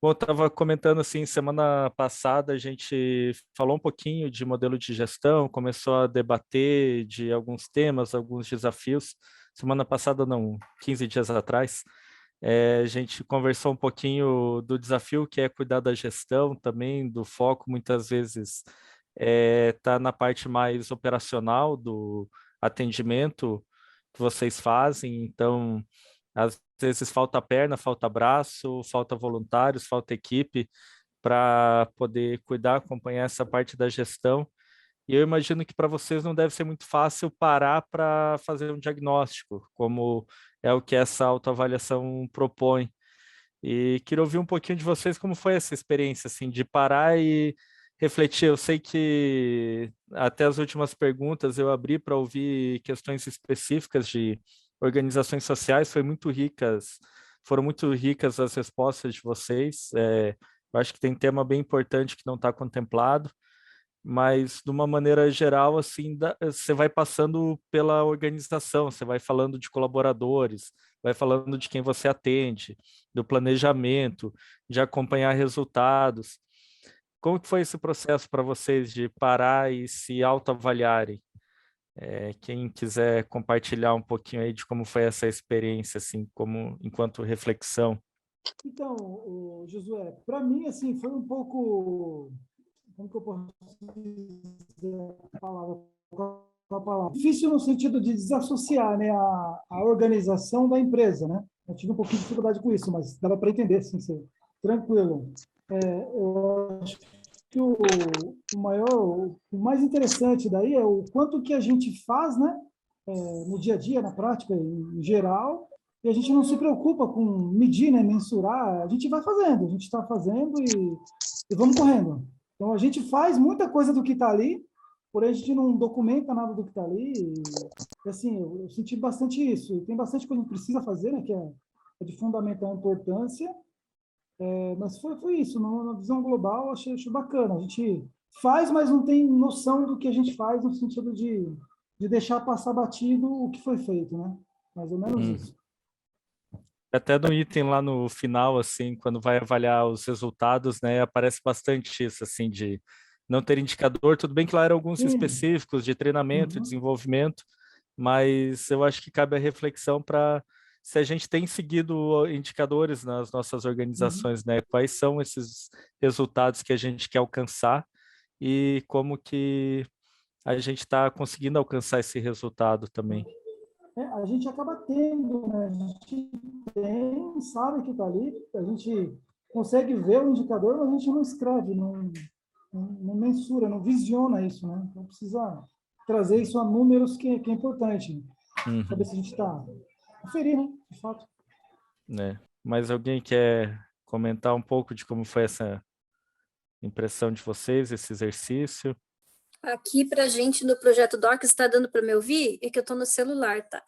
Bom, eu estava comentando assim, semana passada a gente falou um pouquinho de modelo de gestão, começou a debater de alguns temas, alguns desafios. Semana passada, não, 15 dias atrás, a gente conversou um pouquinho do desafio que é cuidar da gestão também, do foco muitas vezes tá na parte mais operacional do atendimento que vocês fazem, então às vezes falta perna, falta braço, falta voluntários, falta equipe para poder cuidar, acompanhar essa parte da gestão. E eu imagino que para vocês não deve ser muito fácil parar para fazer um diagnóstico, como é o que essa autoavaliação propõe. E queria ouvir um pouquinho de vocês como foi essa experiência, assim, de parar e refletir. Eu sei que até as últimas perguntas eu abri para ouvir questões específicas de organizações sociais, foram muito ricas as respostas de vocês. Eu acho que tem tema bem importante que não está contemplado, mas de uma maneira geral, assim, você vai passando pela organização, você vai falando de colaboradores, vai falando de quem você atende, do planejamento, de acompanhar resultados. Como que foi esse processo para vocês de parar e se autoavaliarem? Quem quiser compartilhar um pouquinho aí de como foi essa experiência, assim, como enquanto reflexão. Então, Josué, para mim, assim, foi um pouco, como que eu posso dizer a palavra, qual a palavra? Difícil no sentido de desassociar, né, a organização da empresa, né? Eu tive um pouquinho de dificuldade com isso, mas dava para entender, assim, ser tranquilo. Eu acho que o mais interessante daí é o quanto que a gente faz, né, no dia a dia, na prática, em geral, e a gente não se preocupa com medir, né, mensurar, a gente vai fazendo, a gente está fazendo e vamos correndo. Então, a gente faz muita coisa do que está ali, porém a gente não documenta nada do que está ali, e assim, eu senti bastante isso, e tem bastante coisa que precisa fazer, né, que é de fundamental importância, mas foi isso, na visão global, achei bacana. A gente faz, mas não tem noção do que a gente faz no sentido de deixar passar batido o que foi feito, né? Mais ou menos Hum. isso. Até no item lá no final, assim, quando vai avaliar os resultados, né, aparece bastante isso, assim, de não ter indicador. Tudo bem que lá eram alguns Sim. específicos de treinamento, Uhum. desenvolvimento, mas eu acho que cabe a reflexão para se a gente tem seguido indicadores nas nossas Uhum. organizações, né, quais são esses resultados que a gente quer alcançar e como que a gente está conseguindo alcançar esse resultado também. A gente acaba tendo, né? A gente tem, sabe que está ali, a gente consegue ver o indicador, mas a gente não escreve, não mensura, não visiona isso, né? Então precisa trazer isso a números que é importante. Saber Uhum, se a gente está aferir, né? De fato. né? Mas alguém quer comentar um pouco de como foi essa impressão de vocês, esse exercício? Aqui para a gente no projeto Dorcas, está dando para me ouvir? É que eu estou no celular, tá?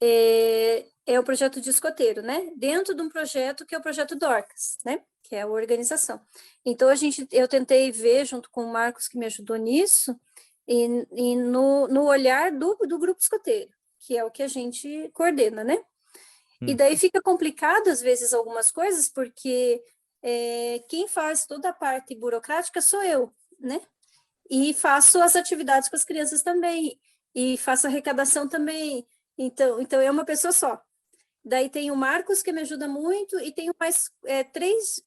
É o projeto de escoteiro, né? Dentro de um projeto que é o projeto Dorcas, né? Que é a organização. Então, eu tentei ver, junto com o Marcos, que me ajudou nisso, e no olhar do grupo escoteiro, que é o que a gente coordena, né? E Hum, daí fica complicado, às vezes, algumas coisas, porque quem faz toda a parte burocrática sou eu, né? E faço as atividades com as crianças também, e faço arrecadação também. Então é uma pessoa só. Daí tem o Marcos, que me ajuda muito, e tenho mais três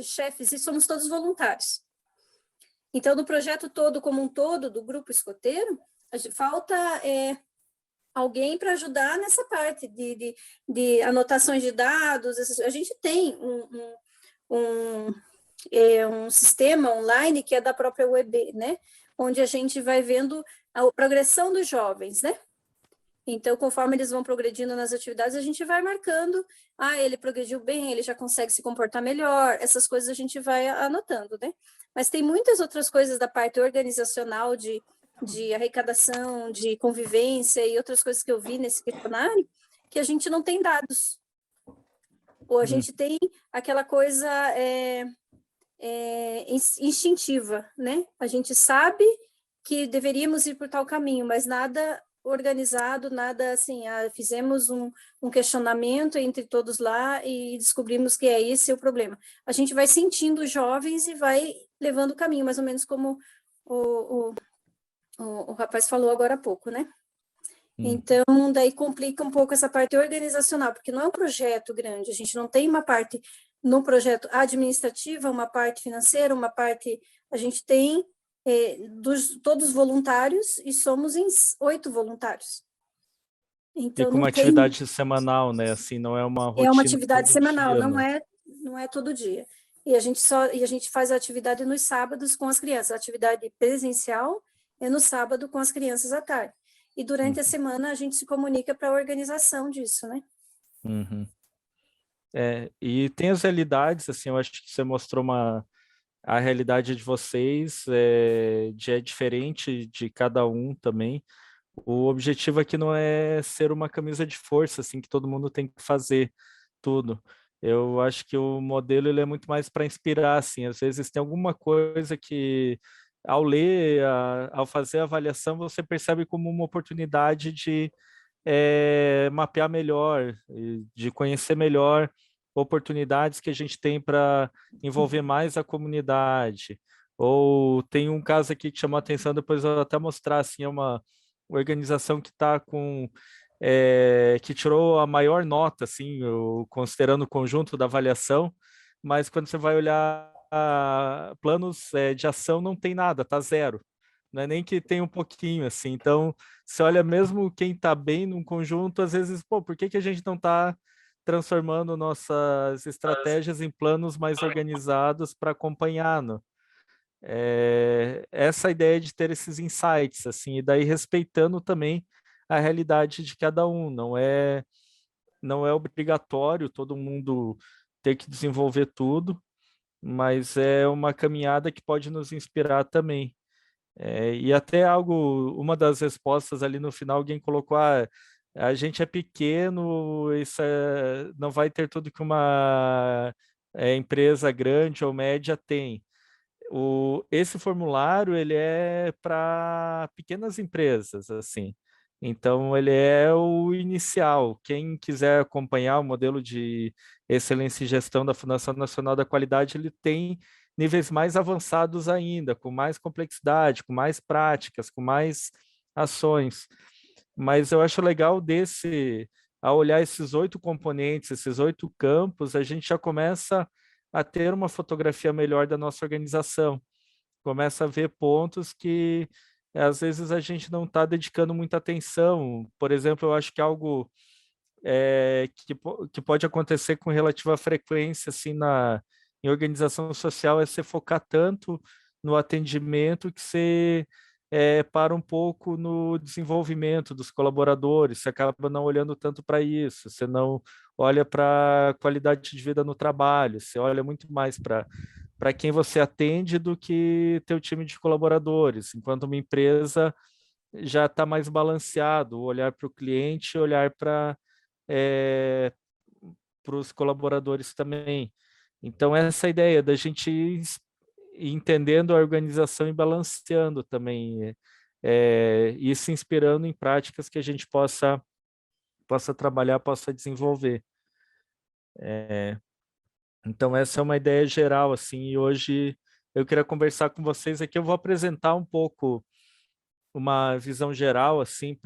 chefes, e somos todos voluntários. Então, no projeto todo, como um todo, do grupo escoteiro, falta alguém para ajudar nessa parte de anotações de dados. A gente tem um, um sistema online que é da própria UEB, né? Onde a gente vai vendo a progressão dos jovens, né? Então, conforme eles vão progredindo nas atividades, a gente vai marcando, ele progrediu bem, ele já consegue se comportar melhor, essas coisas a gente vai anotando, né? Mas tem muitas outras coisas da parte organizacional, de arrecadação, de convivência e outras coisas que eu vi nesse questionário, que a gente não tem dados. Ou a hum, gente tem aquela coisa instintiva, né? A gente sabe que deveríamos ir por tal caminho, mas nada organizado, nada assim, fizemos um questionamento entre todos lá e descobrimos que é esse o problema. A gente vai sentindo os jovens e vai levando o caminho, mais ou menos como o rapaz falou agora há pouco, né? Então, daí complica um pouco essa parte organizacional, porque não é um projeto grande, a gente não tem uma parte no projeto administrativa, uma parte financeira, uma parte... A gente tem todos voluntários e somos em 8 voluntários. Então, E com uma atividade semanal, né? Assim, não é uma rotina. É uma atividade todo semanal, dia, não é todo dia. E a gente faz a atividade nos sábados com as crianças. A atividade presencial é no sábado com as crianças à tarde. E durante a semana a gente se comunica para a organização disso, né? Uhum. E tem as realidades, assim, eu acho que você mostrou a realidade de vocês, é diferente de cada um também. O objetivo aqui não é ser uma camisa de força, assim, que todo mundo tem que fazer tudo. Eu acho que o modelo ele é muito mais para inspirar, assim. Às vezes tem alguma coisa que, ao ler, ao fazer a avaliação, você percebe como uma oportunidade de mapear melhor, de conhecer melhor oportunidades que a gente tem para envolver mais a comunidade. Ou tem um caso aqui que chamou a atenção, depois eu vou até mostrar, assim, é uma organização que está com que tirou a maior nota, assim, considerando o conjunto da avaliação, mas quando você vai olhar planos de ação, não tem nada, tá zero. Não é nem que tem um pouquinho, assim. Então, você olha mesmo quem está bem num conjunto, às vezes, pô, por que que a gente não está transformando nossas estratégias em planos mais organizados para acompanhar, né? Essa ideia de ter esses insights, assim, e daí respeitando também a realidade de cada um. Não é obrigatório todo mundo ter que desenvolver tudo, mas é uma caminhada que pode nos inspirar também. E até uma das respostas ali no final, alguém colocou, a gente é pequeno, isso não vai ter tudo que uma empresa grande ou média tem. Esse formulário ele é para pequenas empresas, assim. Então ele é o inicial. Quem quiser acompanhar o modelo de excelência e gestão da Fundação Nacional da Qualidade, ele tem níveis mais avançados ainda, com mais complexidade, com mais práticas, com mais ações. Mas eu acho legal ao olhar esses 8 componentes, esses 8 campos, a gente já começa a ter uma fotografia melhor da nossa organização. Começa a ver pontos que às vezes a gente não está dedicando muita atenção. Por exemplo, eu acho que algo que pode acontecer com relativa frequência assim, em organização social é você focar tanto no atendimento que você para um pouco no desenvolvimento dos colaboradores, você acaba não olhando tanto para isso, você não olha para a qualidade de vida no trabalho, você olha muito mais para quem você atende do que teu time de colaboradores, enquanto uma empresa já está mais balanceado, olhar para o cliente, olhar para os colaboradores também. Então, essa ideia da gente ir entendendo a organização e balanceando também, e se inspirando em práticas que a gente possa trabalhar, possa desenvolver. Então, essa é uma ideia geral, assim, e hoje eu queria conversar com vocês aqui, eu vou apresentar um pouco uma visão geral, assim,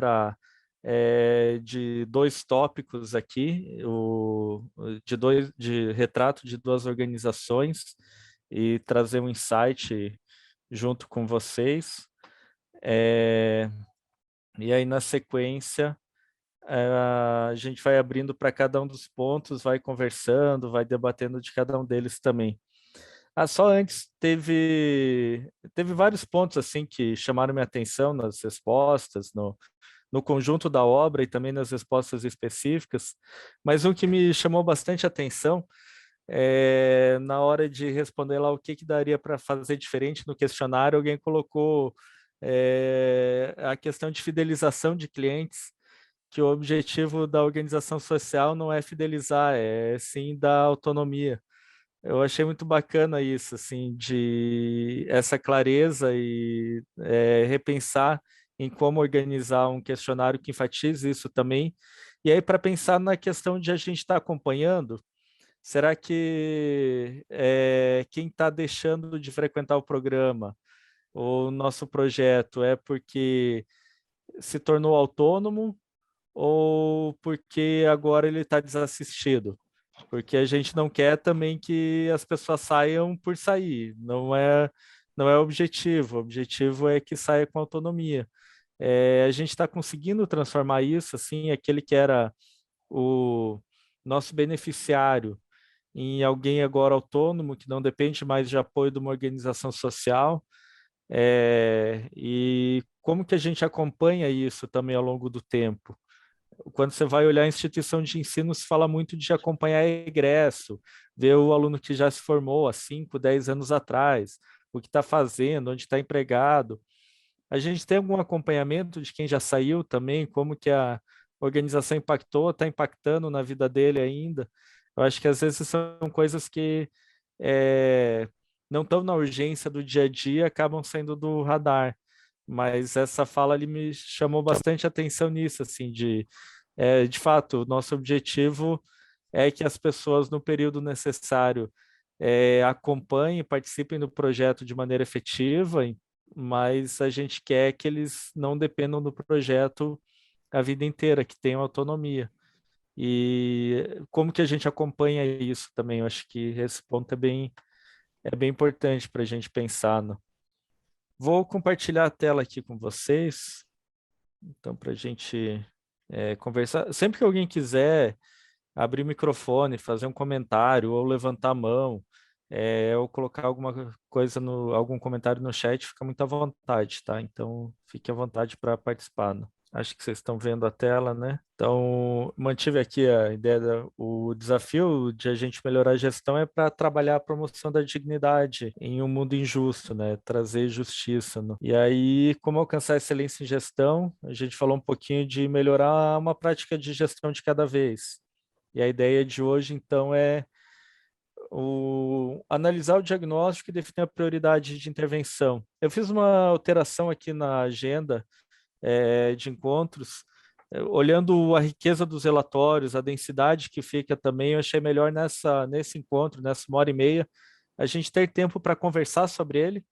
de 2 tópicos aqui, de retrato de 2 organizações e trazer um insight junto com vocês. E aí, na sequência, a gente vai abrindo para cada um dos pontos, vai conversando, vai debatendo de cada um deles também. Só antes, teve vários pontos assim que chamaram minha atenção nas respostas, no conjunto da obra e também nas respostas específicas, mas um que me chamou bastante atenção na hora de responder lá o que daria para fazer diferente no questionário, alguém colocou a questão de fidelização de clientes, que o objetivo da organização social não é fidelizar, é sim dar autonomia. Eu achei muito bacana isso, assim, de essa clareza e repensar em como organizar um questionário que enfatize isso também. E aí, para pensar na questão de a gente estar acompanhando, será que quem está deixando de frequentar o programa, o nosso projeto, é porque se tornou autônomo ou porque agora ele está desassistido? Porque a gente não quer também que as pessoas saiam por sair, não é o objetivo. O objetivo é que saia com autonomia. A gente está conseguindo transformar isso, assim, aquele que era o nosso beneficiário em alguém agora autônomo, que não depende mais de apoio de uma organização social. E como que a gente acompanha isso também ao longo do tempo? Quando você vai olhar a instituição de ensino, se fala muito de acompanhar egresso, ver o aluno que já se formou há 5, 10 anos atrás, o que está fazendo, onde está empregado. A gente tem algum acompanhamento de quem já saiu também, como que a organização impactou, está impactando na vida dele ainda? Eu acho que às vezes são coisas que não estão na urgência do dia a dia, acabam saindo do radar. Mas essa fala ali me chamou bastante atenção nisso, assim, de fato, o nosso objetivo é que as pessoas, no período necessário, acompanhem, participem do projeto de maneira efetiva, mas a gente quer que eles não dependam do projeto a vida inteira, que tenham autonomia. E como que a gente acompanha isso também? Eu acho que esse ponto é bem importante para a gente pensar. Vou compartilhar a tela aqui com vocês, então, para a gente conversar. Sempre que alguém quiser abrir o microfone, fazer um comentário, ou levantar a mão, ou colocar alguma coisa, algum comentário no chat, fica muito à vontade, tá? Então, fique à vontade para participar. Acho que vocês estão vendo a tela, né? Então, mantive aqui a ideia, o desafio de a gente melhorar a gestão é para trabalhar a promoção da dignidade em um mundo injusto, né? Trazer justiça. E aí, como alcançar excelência em gestão? A gente falou um pouquinho de melhorar uma prática de gestão de cada vez. E a ideia de hoje, então, é analisar o diagnóstico e definir a prioridade de intervenção. Eu fiz uma alteração aqui na agenda de encontros, olhando a riqueza dos relatórios, a densidade que fica também, eu achei melhor nesse encontro, nessa 1h30, a gente ter tempo para conversar sobre ele,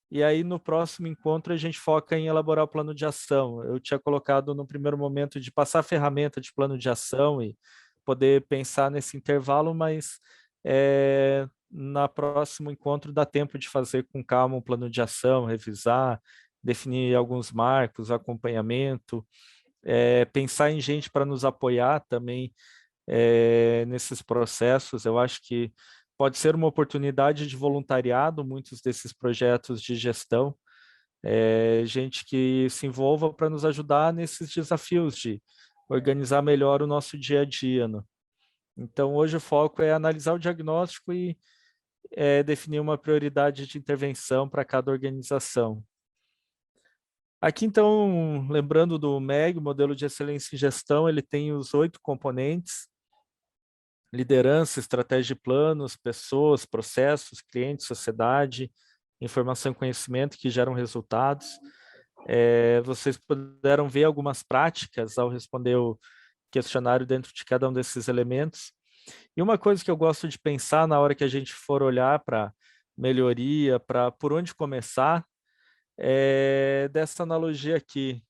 e aí no próximo encontro a gente foca em elaborar o plano de ação. Eu tinha colocado no primeiro momento de passar a ferramenta de plano de ação e poder pensar nesse intervalo, mas na próximo encontro dá tempo de fazer com calma um plano de ação, revisar, definir alguns marcos, acompanhamento, pensar em gente para nos apoiar também nesses processos. Eu acho que pode ser uma oportunidade de voluntariado, muitos desses projetos de gestão, gente que se envolva para nos ajudar nesses desafios de organizar melhor o nosso dia a dia. Então, hoje o foco é analisar o diagnóstico e definir uma prioridade de intervenção para cada organização. Aqui, então, lembrando do MEG, Modelo de Excelência em Gestão, ele tem os 8 componentes: liderança, estratégia e planos, pessoas, processos, clientes, sociedade, informação e conhecimento que geram resultados. Vocês puderam ver algumas práticas ao responder o questionário dentro de cada um desses elementos. E uma coisa que eu gosto de pensar na hora que a gente for olhar para melhoria, para por onde começar, dessa analogia aqui,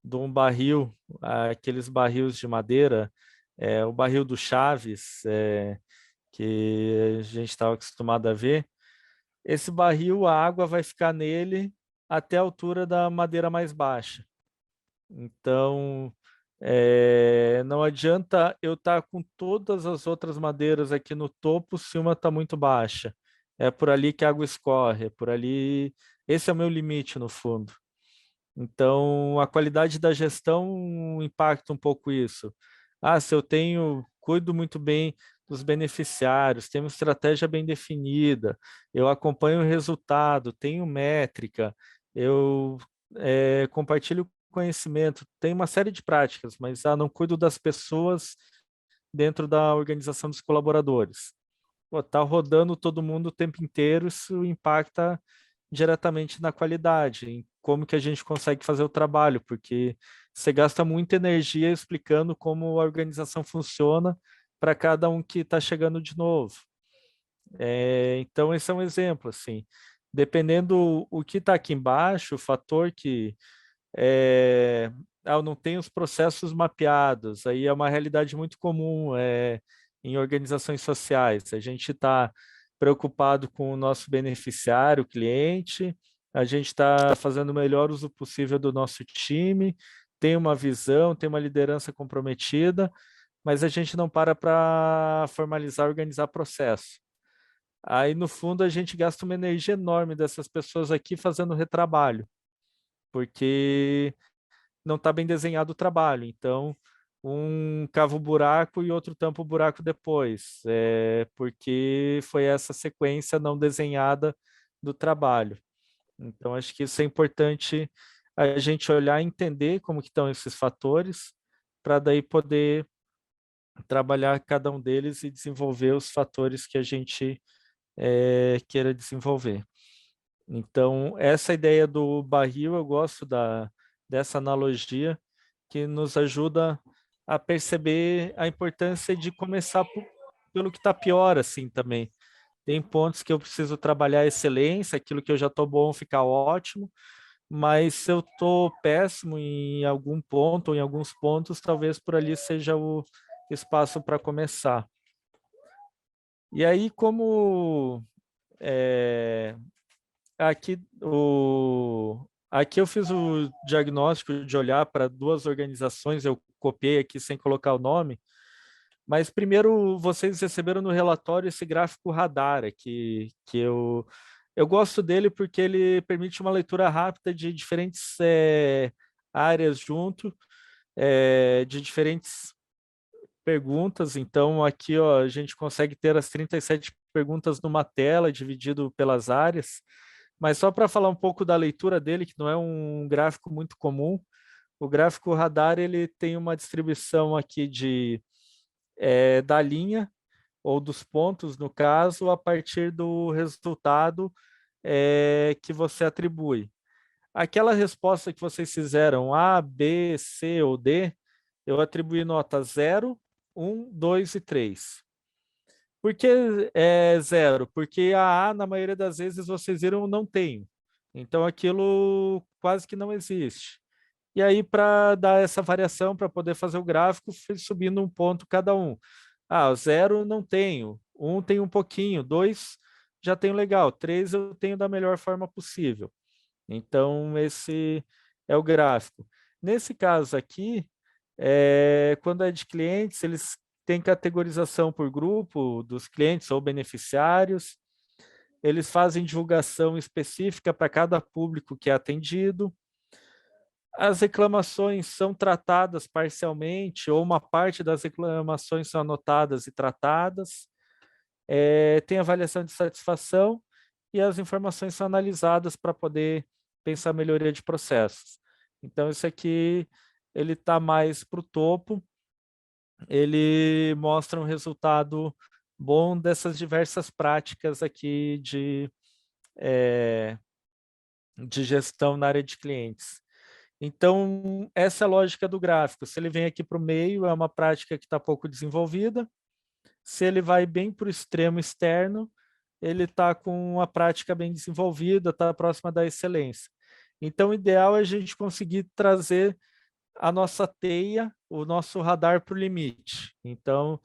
de um barril, aqueles barris de madeira, o barril do Chaves, que a gente estava acostumado a ver. Esse barril, a água vai ficar nele até a altura da madeira mais baixa. Então, não adianta eu estar com todas as outras madeiras aqui no topo se uma está muito baixa. É por ali que a água escorre, é por ali. Esse é o meu limite, no fundo. Então, a qualidade da gestão impacta um pouco isso. Se eu cuido muito bem dos beneficiários, tenho uma estratégia bem definida, eu acompanho o resultado, tenho métrica, eu compartilho conhecimento, tenho uma série de práticas, mas não cuido das pessoas dentro da organização dos colaboradores. Tá rodando todo mundo o tempo inteiro, isso impacta diretamente na qualidade. como que a gente consegue fazer o trabalho, porque você gasta muita energia explicando como a organização funciona para cada um que está chegando de novo. Então, esse é um exemplo, assim. Dependendo o que está aqui embaixo, o fator que eu não tenho os processos mapeados, aí é uma realidade muito comum em organizações sociais. A gente está preocupado com o nosso beneficiário, o cliente, a gente está fazendo o melhor uso possível do nosso time, tem uma visão, tem uma liderança comprometida, mas a gente não para formalizar, organizar processo. Aí, no fundo, a gente gasta uma energia enorme dessas pessoas aqui fazendo retrabalho, porque não está bem desenhado o trabalho. Então, um cava o buraco e outro tampa o buraco depois, porque foi essa sequência não desenhada do trabalho. Então, acho que isso é importante a gente olhar e entender como que estão esses fatores, para daí poder trabalhar cada um deles e desenvolver os fatores que a gente queira desenvolver. Então, essa ideia do barril, eu gosto dessa analogia, que nos ajuda a perceber a importância de começar pelo que está pior, assim, também. Tem pontos que eu preciso trabalhar a excelência, aquilo que eu já estou bom ficar ótimo, mas se eu estou péssimo em algum ponto, ou em alguns pontos, talvez por ali seja o espaço para começar. E aí, como aqui eu fiz o diagnóstico de olhar para duas organizações, eu copiei aqui sem colocar o nome, mas primeiro vocês receberam no relatório esse gráfico radar aqui, que eu gosto dele porque ele permite uma leitura rápida de diferentes áreas junto, de diferentes perguntas. Então aqui ó, a gente consegue ter as 37 perguntas numa tela, dividido pelas áreas. Mas só para falar um pouco da leitura dele, que não é um gráfico muito comum, o gráfico radar ele tem uma distribuição aqui da linha, ou dos pontos, no caso, a partir do resultado que você atribui. Aquela resposta que vocês fizeram, A, B, C ou D, eu atribuí nota 0, 1, 2 e 3. Por que 0? Porque a A, na maioria das vezes, vocês viram, não tem. Então, aquilo quase que não existe. E aí, para dar essa variação, para poder fazer o gráfico, fui subindo um ponto cada um. Ah, 0 não tenho. 1 tem um pouquinho. 2 já tenho legal. 3 eu tenho da melhor forma possível. Então, esse é o gráfico. Nesse caso aqui, quando é de clientes, eles têm categorização por grupo dos clientes ou beneficiários. Eles fazem divulgação específica para cada público que é atendido. As reclamações são tratadas parcialmente, ou uma parte das reclamações são anotadas e tratadas. Tem avaliação de satisfação e as informações são analisadas para poder pensar melhoria de processos. Então, isso aqui ele está mais para o topo, ele mostra um resultado bom dessas diversas práticas aqui de gestão na área de clientes. Então, essa é a lógica do gráfico. Se ele vem aqui para o meio, é uma prática que está pouco desenvolvida. Se ele vai bem para o extremo externo, ele está com uma prática bem desenvolvida, está próxima da excelência. Então, o ideal é a gente conseguir trazer a nossa teia, o nosso radar para o limite. Então,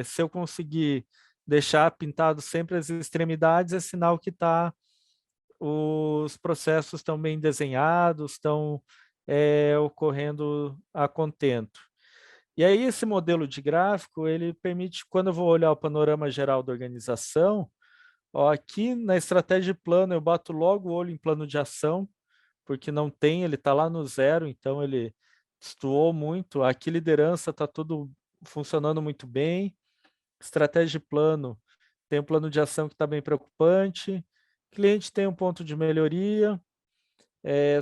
se eu conseguir deixar pintado sempre as extremidades, é sinal que os processos estão bem desenhados, estão ocorrendo a contento. E aí esse modelo de gráfico, ele permite, quando eu vou olhar o panorama geral da organização, ó, aqui na estratégia de plano eu bato logo o olho em plano de ação, porque não tem, ele está lá no 0, então ele destoou muito. Aqui liderança está tudo funcionando muito bem. Estratégia de plano, tem um plano de ação que está bem preocupante. Cliente tem um ponto de melhoria.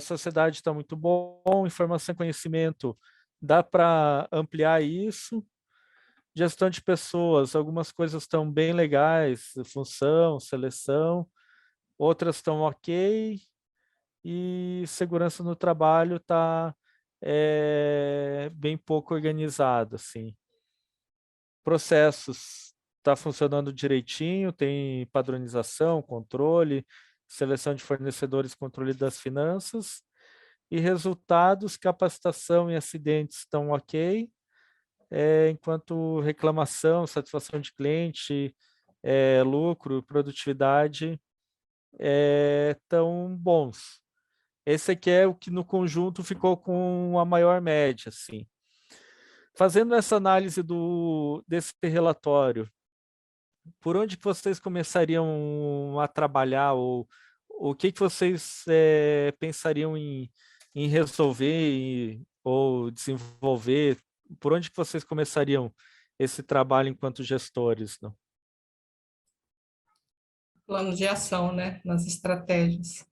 Sociedade está muito bom. Informação e conhecimento, dá para ampliar isso. Gestão de pessoas, algumas coisas estão bem legais, função, seleção. Outras estão ok. e segurança no trabalho está bem pouco organizado, assim. Processos está funcionando direitinho, tem padronização, controle, seleção de fornecedores, controle das finanças, e resultados, capacitação e acidentes estão ok, enquanto reclamação, satisfação de cliente, lucro, produtividade estão bons. Esse aqui é o que no conjunto ficou com a maior média, assim. Fazendo essa análise desse relatório, por onde que vocês começariam a trabalhar, ou o que que vocês pensariam em resolver ou desenvolver? Por onde que vocês começariam esse trabalho enquanto gestores, não? Plano de ação, né? Nas estratégias.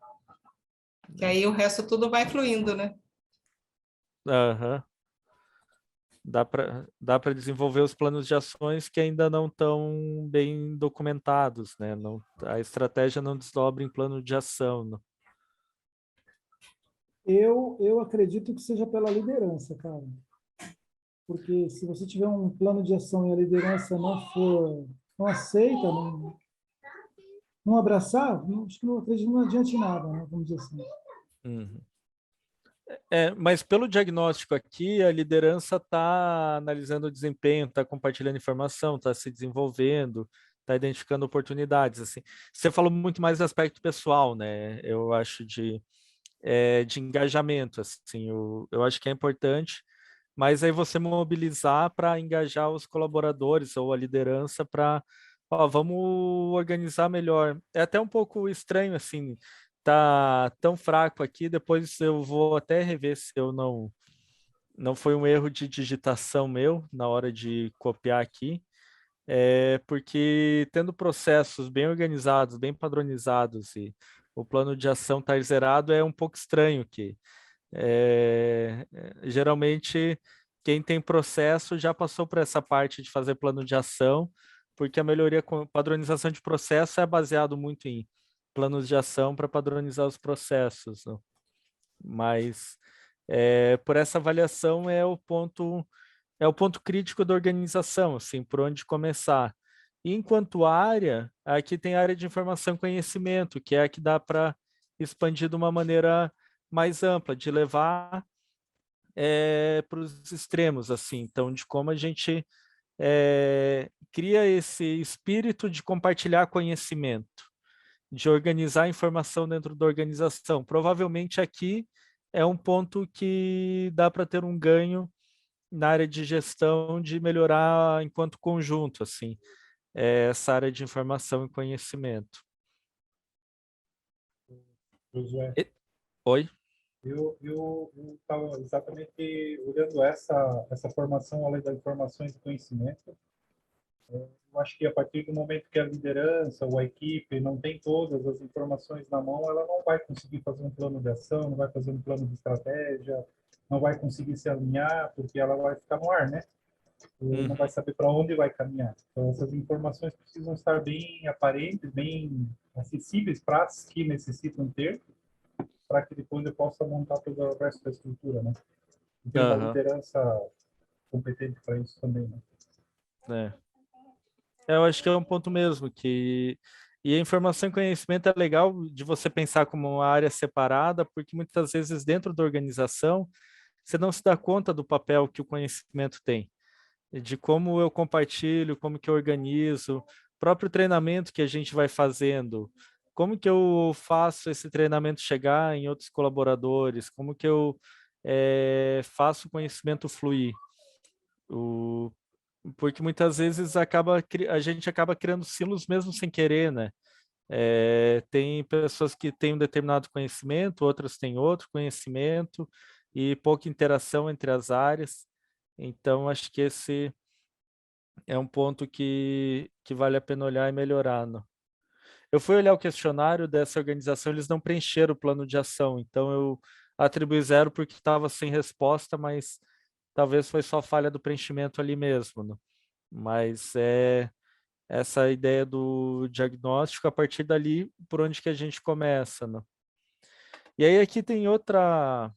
Que aí o resto tudo vai fluindo, né? Aham. Dá para desenvolver os planos de ações que ainda não estão bem documentados, né? Não, a estratégia não desdobra em plano de ação, não. Eu acredito que seja pela liderança, cara. Porque se você tiver um plano de ação e a liderança não aceita, não abraçar, acho que não acredito, não adianta nada, né? Vamos dizer assim. Uhum. Mas pelo diagnóstico aqui, a liderança está analisando o desempenho, está compartilhando informação, está se desenvolvendo, está identificando oportunidades, assim. Você falou muito mais do aspecto pessoal, né? Eu acho de engajamento, assim. Eu acho que é importante, mas aí você mobilizar para engajar os colaboradores ou a liderança para, vamos organizar melhor. É até um pouco estranho, assim, tá tão fraco aqui, depois eu vou até rever se eu não foi um erro de digitação meu na hora de copiar aqui, porque tendo processos bem organizados, bem padronizados e o plano de ação estar zerado é um pouco estranho que geralmente quem tem processo já passou por essa parte de fazer plano de ação, porque a melhoria com padronização de processo é baseado muito em planos de ação para padronizar os processos, não? Mas por essa avaliação é o ponto crítico da organização, assim, por onde começar. E enquanto área, aqui tem a área de informação e conhecimento, que é a que dá para expandir de uma maneira mais ampla, de levar para os extremos, assim, então, de como a gente cria esse espírito de compartilhar conhecimento, de organizar informação dentro da organização. Provavelmente aqui é um ponto que dá para ter um ganho na área de gestão, de melhorar enquanto conjunto, assim, essa área de informação e conhecimento. Josué, Oi? eu estava exatamente olhando essa formação, além das informações e conhecimento. Eu acho que a partir do momento que a liderança ou a equipe não tem todas as informações na mão, ela não vai conseguir fazer um plano de ação, não vai fazer um plano de estratégia, não vai conseguir se alinhar, porque ela vai ficar no ar, né? E não vai saber para onde vai caminhar. Então, essas informações precisam estar bem aparentes, bem acessíveis para as que necessitam ter, para que depois eu possa montar todo o resto da estrutura, né? E ter uma liderança competente para isso também, né? Eu acho que é um ponto mesmo, e a informação e conhecimento é legal de você pensar como uma área separada, porque muitas vezes dentro da organização você não se dá conta do papel que o conhecimento tem, de como eu compartilho, como que eu organizo, próprio treinamento que a gente vai fazendo, como que eu faço esse treinamento chegar em outros colaboradores, como que eu faço o conhecimento fluir. Porque muitas vezes a gente acaba criando silos mesmo sem querer, né? Tem pessoas que têm um determinado conhecimento, outras têm outro conhecimento e pouca interação entre as áreas. Então, acho que esse é um ponto que vale a pena olhar e melhorar, não? Eu fui olhar o questionário dessa organização, eles não preencheram o plano de ação, então eu atribuí 0 porque estava sem resposta, mas talvez foi só falha do preenchimento ali mesmo, não? Mas essa ideia do diagnóstico, a partir dali, por onde que a gente começa, né? E aí aqui tem outra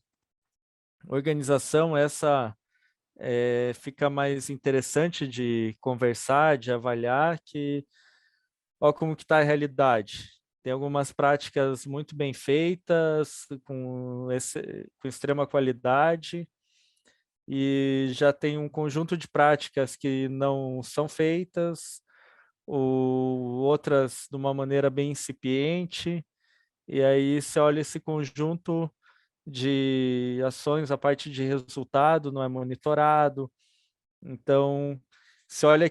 organização, essa fica mais interessante de conversar, de avaliar, que ó como que está a realidade. Tem algumas práticas muito bem feitas, com extrema qualidade, e já tem um conjunto de práticas que não são feitas, ou outras de uma maneira bem incipiente, e aí você olha esse conjunto de ações, a parte de resultado não é monitorado, então você olha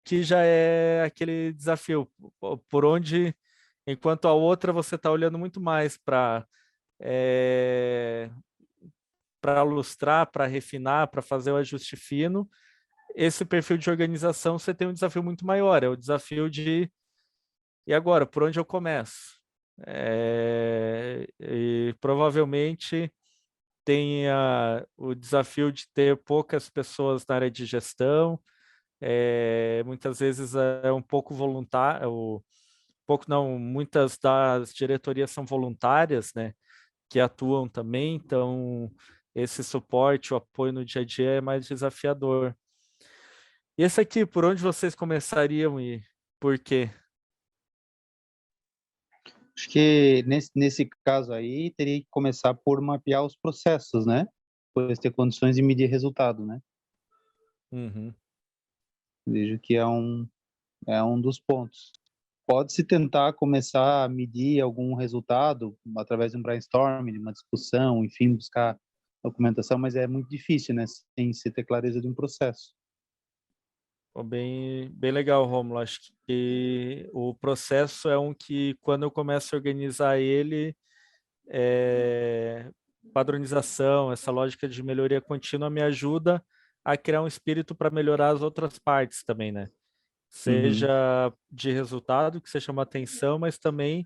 que já é aquele desafio, por onde, enquanto a outra você está olhando muito mais para lustrar, para refinar, para fazer o ajuste fino, esse perfil de organização você tem um desafio muito maior, é o desafio de, e agora, por onde eu começo? E provavelmente tenha o desafio de ter poucas pessoas na área de gestão, muitas vezes é um pouco voluntário, pouco não, muitas das diretorias são voluntárias, né, que atuam também, então esse suporte, o apoio no dia a dia é mais desafiador. E esse aqui, por onde vocês começariam e por quê? Acho que nesse caso aí, teria que começar por mapear os processos, né? Depois ter condições de medir resultado, né? Uhum. Vejo que é um dos pontos. Pode-se tentar começar a medir algum resultado através de um brainstorming, de uma discussão, enfim, buscar documentação, mas é muito difícil, né? Sem se ter clareza de um processo. Bem, bem legal, Rômulo. Acho que o processo é um que, quando eu começo a organizar ele, padronização, essa lógica de melhoria contínua me ajuda a criar um espírito para melhorar as outras partes também, né? Seja de resultado, que você chama atenção, mas também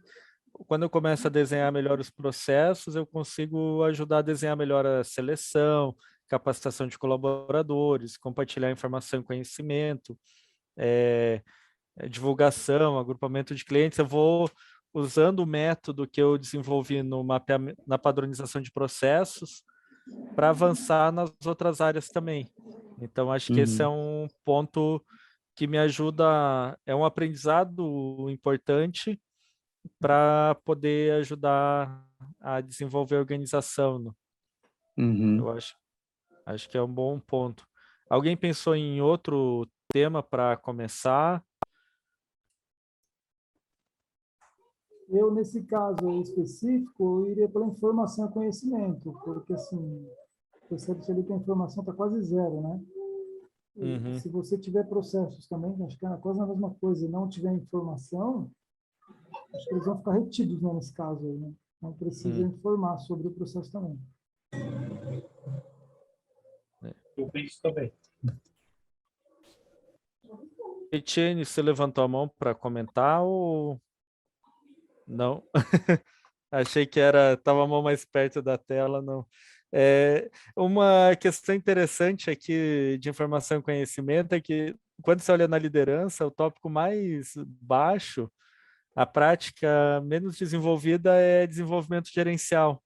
quando eu começo a desenhar melhor os processos, eu consigo ajudar a desenhar melhor a seleção, capacitação de colaboradores, compartilhar informação e conhecimento, divulgação, agrupamento de clientes. Eu vou usando o método que eu desenvolvi no mapeamento, na padronização de processos para avançar nas outras áreas também. Então, acho que esse é um ponto que me ajuda, é um aprendizado importante para poder ajudar a desenvolver a organização. Eu acho que é um bom ponto. Alguém pensou em outro tema para começar? Eu, nesse caso específico, eu iria pela informação e conhecimento, porque, assim, percebe-se ali que a informação está quase zero, né? E se você tiver processos também, acho que é quase a mesma coisa, e não tiver informação, acho que eles vão ficar retidos, né, nesse caso aí, né? Então, precisa informar sobre o processo também. Eu penso também. Etienne, você levantou a mão para comentar ou não? Achei que estava a mão mais perto da tela, não. Uma questão interessante aqui de informação e conhecimento é que quando você olha na liderança, o tópico mais baixo, a prática menos desenvolvida é desenvolvimento gerencial.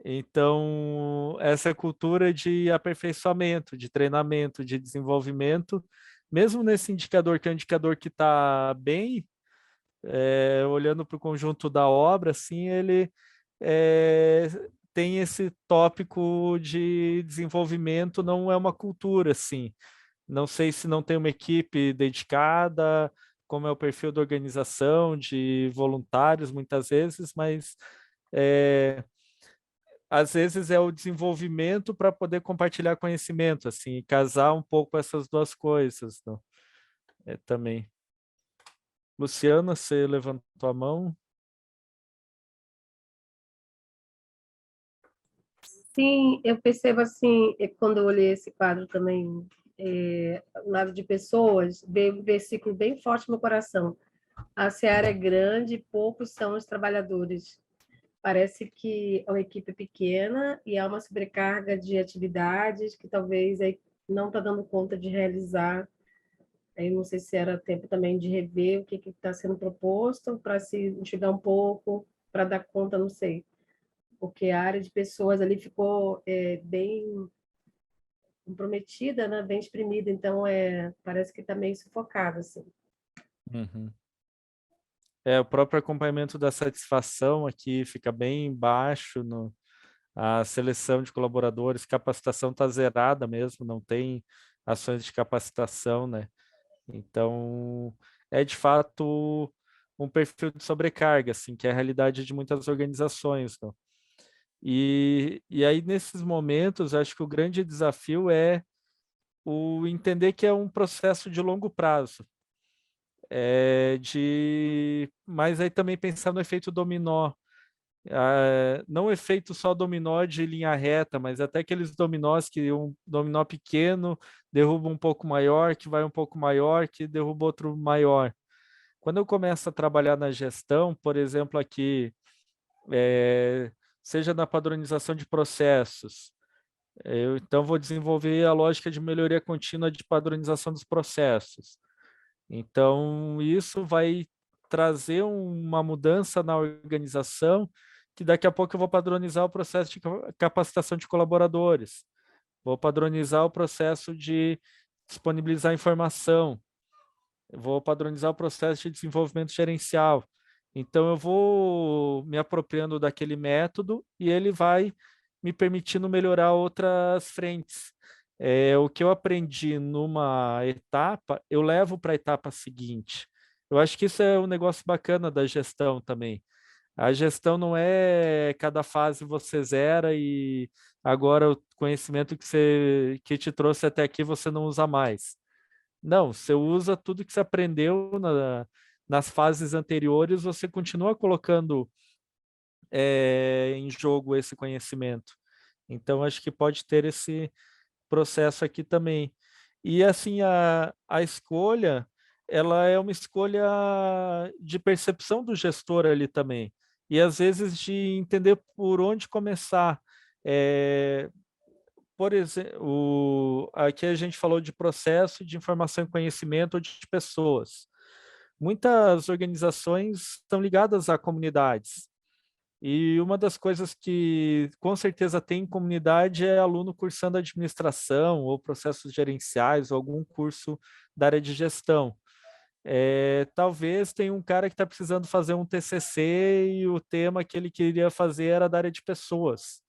Então, essa cultura de aperfeiçoamento, de treinamento, de desenvolvimento, mesmo nesse indicador, que é um indicador que está bem, olhando para o conjunto da obra, assim, ele tem esse tópico de desenvolvimento, não é uma cultura, assim. Não sei se não tem uma equipe dedicada, como é o perfil da organização, de voluntários, muitas vezes, mas às vezes é o desenvolvimento para poder compartilhar conhecimento, assim, casar um pouco essas duas coisas, não? Também. Luciana, você levantou a mão? Sim, eu percebo assim, quando eu olhei esse quadro também, o lado de pessoas, veio um versículo bem forte no meu coração. A seara é grande, poucos são os trabalhadores. Parece que é uma equipe pequena e há uma sobrecarga de atividades que talvez aí não está dando conta de realizar. Aí não sei se era tempo também de rever o que está sendo proposto para se enxugar um pouco, para dar conta, não sei. porque a área de pessoas ali ficou bem comprometida, né? Bem exprimida, então parece que está meio sufocado, assim. Uhum. O próprio acompanhamento da satisfação aqui fica bem baixo, a seleção de colaboradores, capacitação está zerada mesmo, não tem ações de capacitação, né? Então, é de fato um perfil de sobrecarga, assim, que é a realidade de muitas organizações, não? E aí, nesses momentos, acho que o grande desafio é o entender que é um processo de longo prazo. Mas aí também pensar no efeito dominó. Não o efeito só dominó de linha reta, mas até aqueles dominós que um dominó pequeno derruba um pouco maior, que vai um pouco maior, que derruba outro maior. Quando eu começo a trabalhar na gestão, por exemplo, aqui, seja na padronização de processos, eu então vou desenvolver a lógica de melhoria contínua de padronização dos processos. Então, isso vai trazer uma mudança na organização, que daqui a pouco eu vou padronizar o processo de capacitação de colaboradores, vou padronizar o processo de disponibilizar informação, vou padronizar o processo de desenvolvimento gerencial. Então, eu vou me apropriando daquele método e ele vai me permitindo melhorar outras frentes. O que eu aprendi numa etapa, eu levo para a etapa seguinte. Eu acho que isso é um negócio bacana da gestão também. A gestão não é cada fase você zera e agora o conhecimento que te trouxe até aqui você não usa mais. Não, você usa tudo que você aprendeu nas fases anteriores, você continua colocando em jogo esse conhecimento. Então, acho que pode ter esse processo aqui também. E assim, a escolha, ela é uma escolha de percepção do gestor ali também. E às vezes de entender por onde começar. Por exemplo, aqui a gente falou de processo de informação e conhecimento de pessoas. Muitas organizações estão ligadas a comunidades. E uma das coisas que com certeza tem em comunidade é aluno cursando administração ou processos gerenciais ou algum curso da área de gestão. Talvez tenha um cara que está precisando fazer um TCC e o tema que ele queria fazer era da área de pessoas.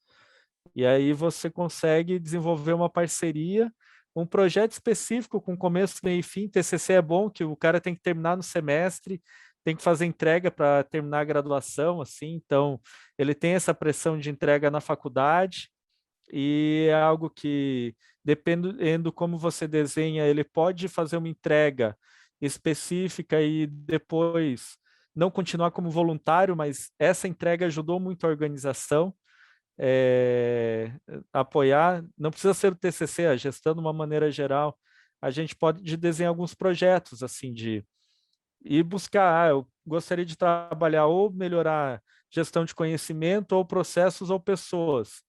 E aí você consegue desenvolver uma parceria, um projeto específico com começo, meio e fim. TCC é bom, que o cara tem que terminar no semestre, tem que fazer entrega para terminar a graduação, assim. Então, ele tem essa pressão de entrega na faculdade e é algo que, dependendo como você desenha, ele pode fazer uma entrega específica e depois não continuar como voluntário, mas essa entrega ajudou muito a organização. Apoiar, não precisa ser o TCC, a gestão de uma maneira geral, a gente pode desenhar alguns projetos, assim, de ir buscar, eu gostaria de trabalhar ou melhorar gestão de conhecimento, ou processos, ou pessoas.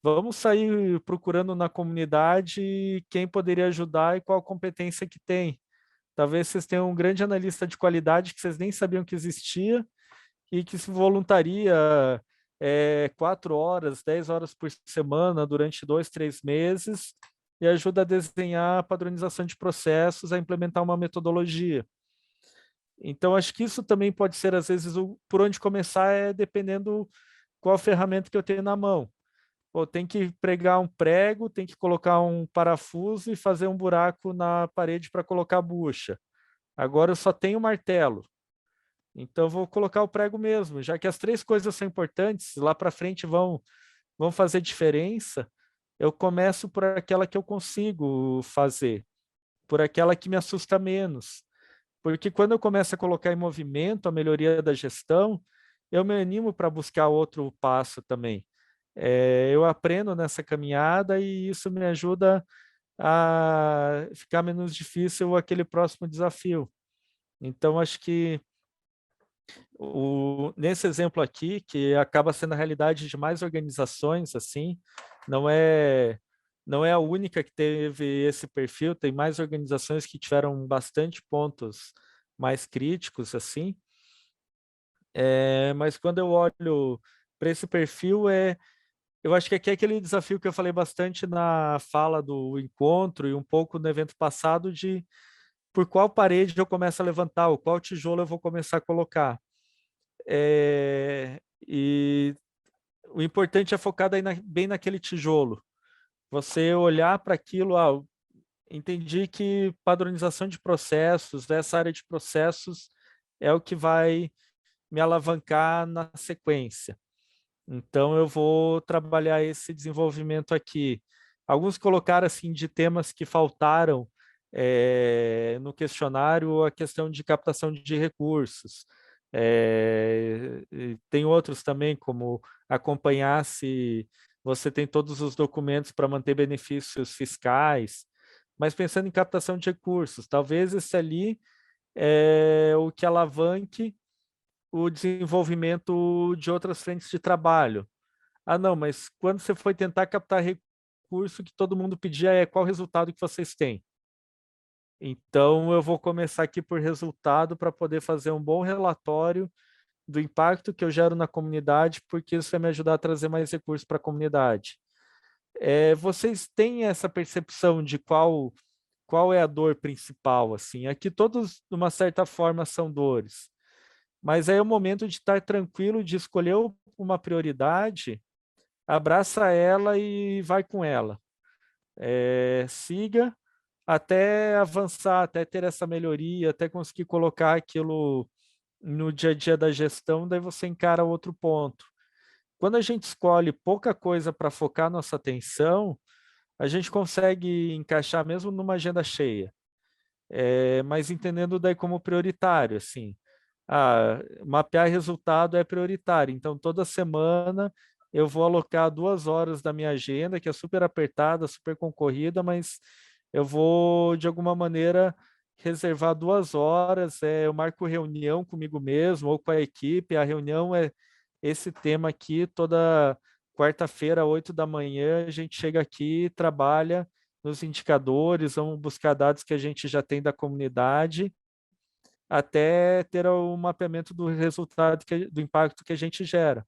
Vamos sair procurando na comunidade quem poderia ajudar e qual competência que tem. Talvez vocês tenham um grande analista de qualidade que vocês nem sabiam que existia e que se voluntaria 4 horas, 10 horas por semana durante 2, 3 meses e ajuda a desenhar a padronização de processos, a implementar uma metodologia. Então, acho que isso também pode ser, às vezes, por onde começar dependendo qual ferramenta que eu tenho na mão. Pô, tem que pregar um prego, tem que colocar um parafuso e fazer um buraco na parede para colocar a bucha. Agora eu só tenho martelo. Então, vou colocar o prego mesmo, já que as 3 coisas são importantes, lá para frente vão fazer diferença, eu começo por aquela que eu consigo fazer, por aquela que me assusta menos. Porque quando eu começo a colocar em movimento a melhoria da gestão, eu me animo para buscar outro passo também. Eu aprendo nessa caminhada e isso me ajuda a ficar menos difícil aquele próximo desafio. Então, acho que nesse exemplo aqui, que acaba sendo a realidade de mais organizações, assim, não é a única que teve esse perfil, tem mais organizações que tiveram bastante pontos mais críticos, assim. Mas quando eu olho para esse perfil eu acho que aqui é aquele desafio que eu falei bastante na fala do encontro e um pouco no evento passado de por qual parede eu começo a levantar, ou qual tijolo eu vou começar a colocar. E o importante é focar daí bem naquele tijolo. Você olhar para aquilo, entendi que padronização de processos, dessa área de processos, é o que vai me alavancar na sequência. Então, eu vou trabalhar esse desenvolvimento aqui. Alguns colocaram, assim, de temas que faltaram no questionário, a questão de captação de recursos. Tem outros também, como acompanhar se você tem todos os documentos para manter benefícios fiscais. Mas pensando em captação de recursos, talvez esse ali é o que alavanque o desenvolvimento de outras frentes de trabalho. Ah, não, mas quando você foi tentar captar recurso, que todo mundo pedia é qual resultado que vocês têm. Então, eu vou começar aqui por resultado para poder fazer um bom relatório do impacto que eu gero na comunidade, porque isso vai me ajudar a trazer mais recursos para a comunidade. Vocês têm essa percepção de qual é a dor principal? Assim, aqui todos, de uma certa forma, são dores. Mas aí é o momento de estar tranquilo, de escolher uma prioridade, abraça ela e vai com ela. Siga até avançar, até ter essa melhoria, até conseguir colocar aquilo no dia a dia da gestão, daí você encara outro ponto. Quando a gente escolhe pouca coisa para focar nossa atenção, a gente consegue encaixar mesmo numa agenda cheia, mas entendendo daí como prioritário, assim. Mapear resultado é prioritário, então toda semana eu vou alocar 2 horas da minha agenda, que é super apertada, super concorrida, mas eu vou, de alguma maneira, reservar 2 horas, eu marco reunião comigo mesmo ou com a equipe, a reunião é esse tema aqui, toda quarta-feira, 8 da manhã, a gente chega aqui, trabalha nos indicadores, vamos buscar dados que a gente já tem da comunidade, até ter o mapeamento do resultado, do impacto que a gente gera.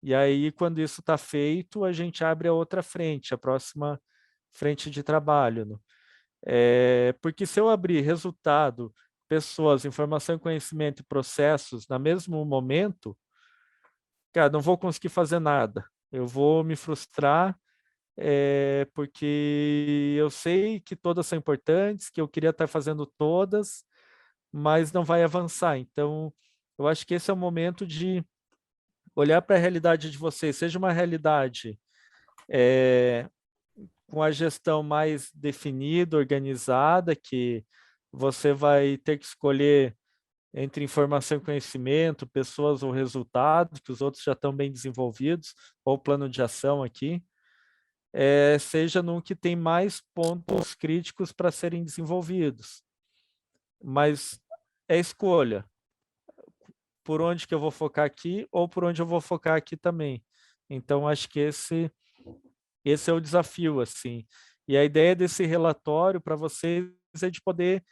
E aí, quando isso está feito, a gente abre a outra frente, a próxima frente de trabalho. Né? Porque se eu abrir resultado, pessoas, informação, conhecimento e processos no mesmo momento, cara, não vou conseguir fazer nada. Eu vou me frustrar, porque eu sei que todas são importantes, que eu queria estar fazendo todas, mas não vai avançar. Então, eu acho que esse é o momento de olhar para a realidade de vocês, seja uma realidade com a gestão mais definida, organizada, que você vai ter que escolher entre informação e conhecimento, pessoas ou resultados, que os outros já estão bem desenvolvidos, ou plano de ação aqui, seja num que tem mais pontos críticos para serem desenvolvidos. Mas é escolha. Por onde que eu vou focar aqui ou por onde eu vou focar aqui também. Então, acho que esse é o desafio, assim. E a ideia desse relatório para vocês é de poder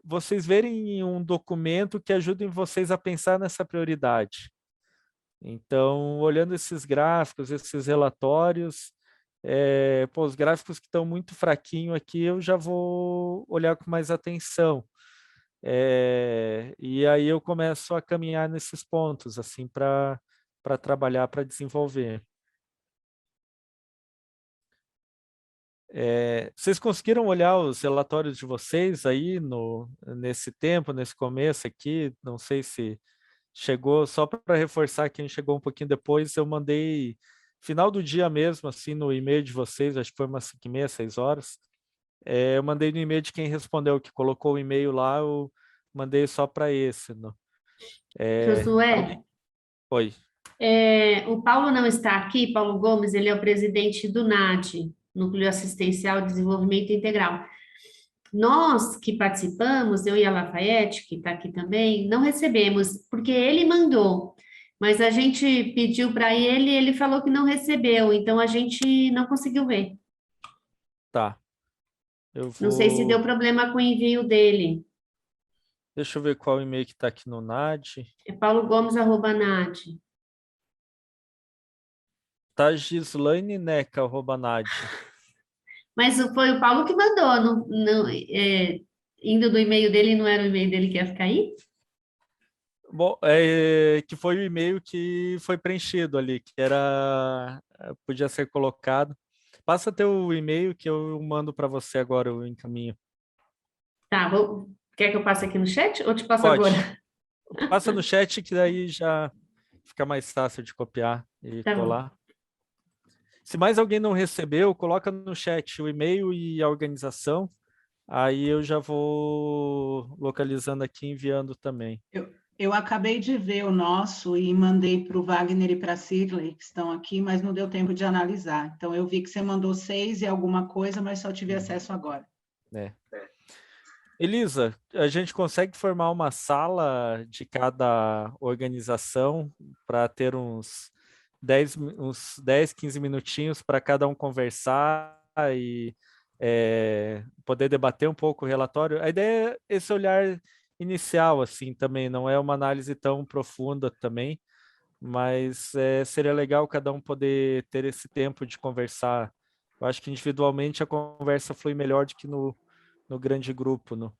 vocês verem um documento que ajude vocês a pensar nessa prioridade. Então, olhando esses gráficos, esses relatórios, os gráficos que estão muito fraquinho aqui, eu já vou olhar com mais atenção. E aí eu começo a caminhar nesses pontos, assim, para trabalhar, para desenvolver. Vocês conseguiram olhar os relatórios de vocês aí nesse tempo, nesse começo aqui? Não sei se chegou, só para reforçar quem chegou um pouquinho depois, eu mandei final do dia mesmo, assim, no e-mail de vocês, acho que foi umas 5h30, 6 horas. Eu mandei no e-mail de quem respondeu, que colocou o e-mail lá, eu mandei só para esse. Josué, Oi. o Paulo não está aqui, Paulo Gomes, ele é o presidente do NAD, Núcleo Assistencial de Desenvolvimento Integral. Nós que participamos, eu e a Lafayette, que está aqui também, não recebemos, porque ele mandou, mas a gente pediu para ele e ele falou que não recebeu, então a gente não conseguiu ver. Tá. Não sei se deu problema com o envio dele. Deixa eu ver qual e-mail que está aqui no NAD. É paulogomes@nad. Tá Gislaine Neca, @Nadi. Mas foi o Paulo que mandou, indo do e-mail dele, não era o e-mail dele que ia ficar aí? Bom, que foi o e-mail que foi preenchido ali, que era podia ser colocado. Passa teu e-mail que eu mando para você agora, eu encaminho. Tá, quer que eu passe aqui no chat ou te passo Pode. agora? Passa no chat que daí já fica mais fácil de copiar e Tá bom. colar. Se mais alguém não recebeu, coloca no chat o e-mail e a organização. Aí eu já vou localizando aqui e enviando também. Eu acabei de ver o nosso e mandei para o Wagner e para a Cirlei, que estão aqui, mas não deu tempo de analisar. Então, eu vi que você mandou 6 e alguma coisa, mas só tive acesso agora. Elisa, a gente consegue formar uma sala de cada organização para ter uns 10, 15 minutinhos para cada um conversar e poder debater um pouco o relatório? A ideia é esse olhar inicial, assim, também, não é uma análise tão profunda também, mas seria legal cada um poder ter esse tempo de conversar. Eu acho que individualmente a conversa flui melhor do que no grande grupo, no.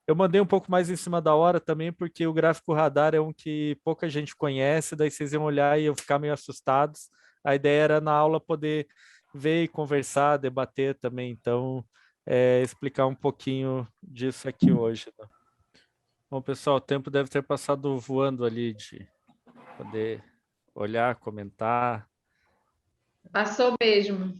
Eu mandei um pouco mais em cima da hora também, porque o gráfico radar é um que pouca gente conhece, daí vocês iam olhar e eu ficar meio assustados. A ideia era na aula poder ver e conversar, debater também, então explicar um pouquinho disso aqui hoje. Né? Bom, pessoal, o tempo deve ter passado voando ali de poder olhar, comentar. Passou mesmo.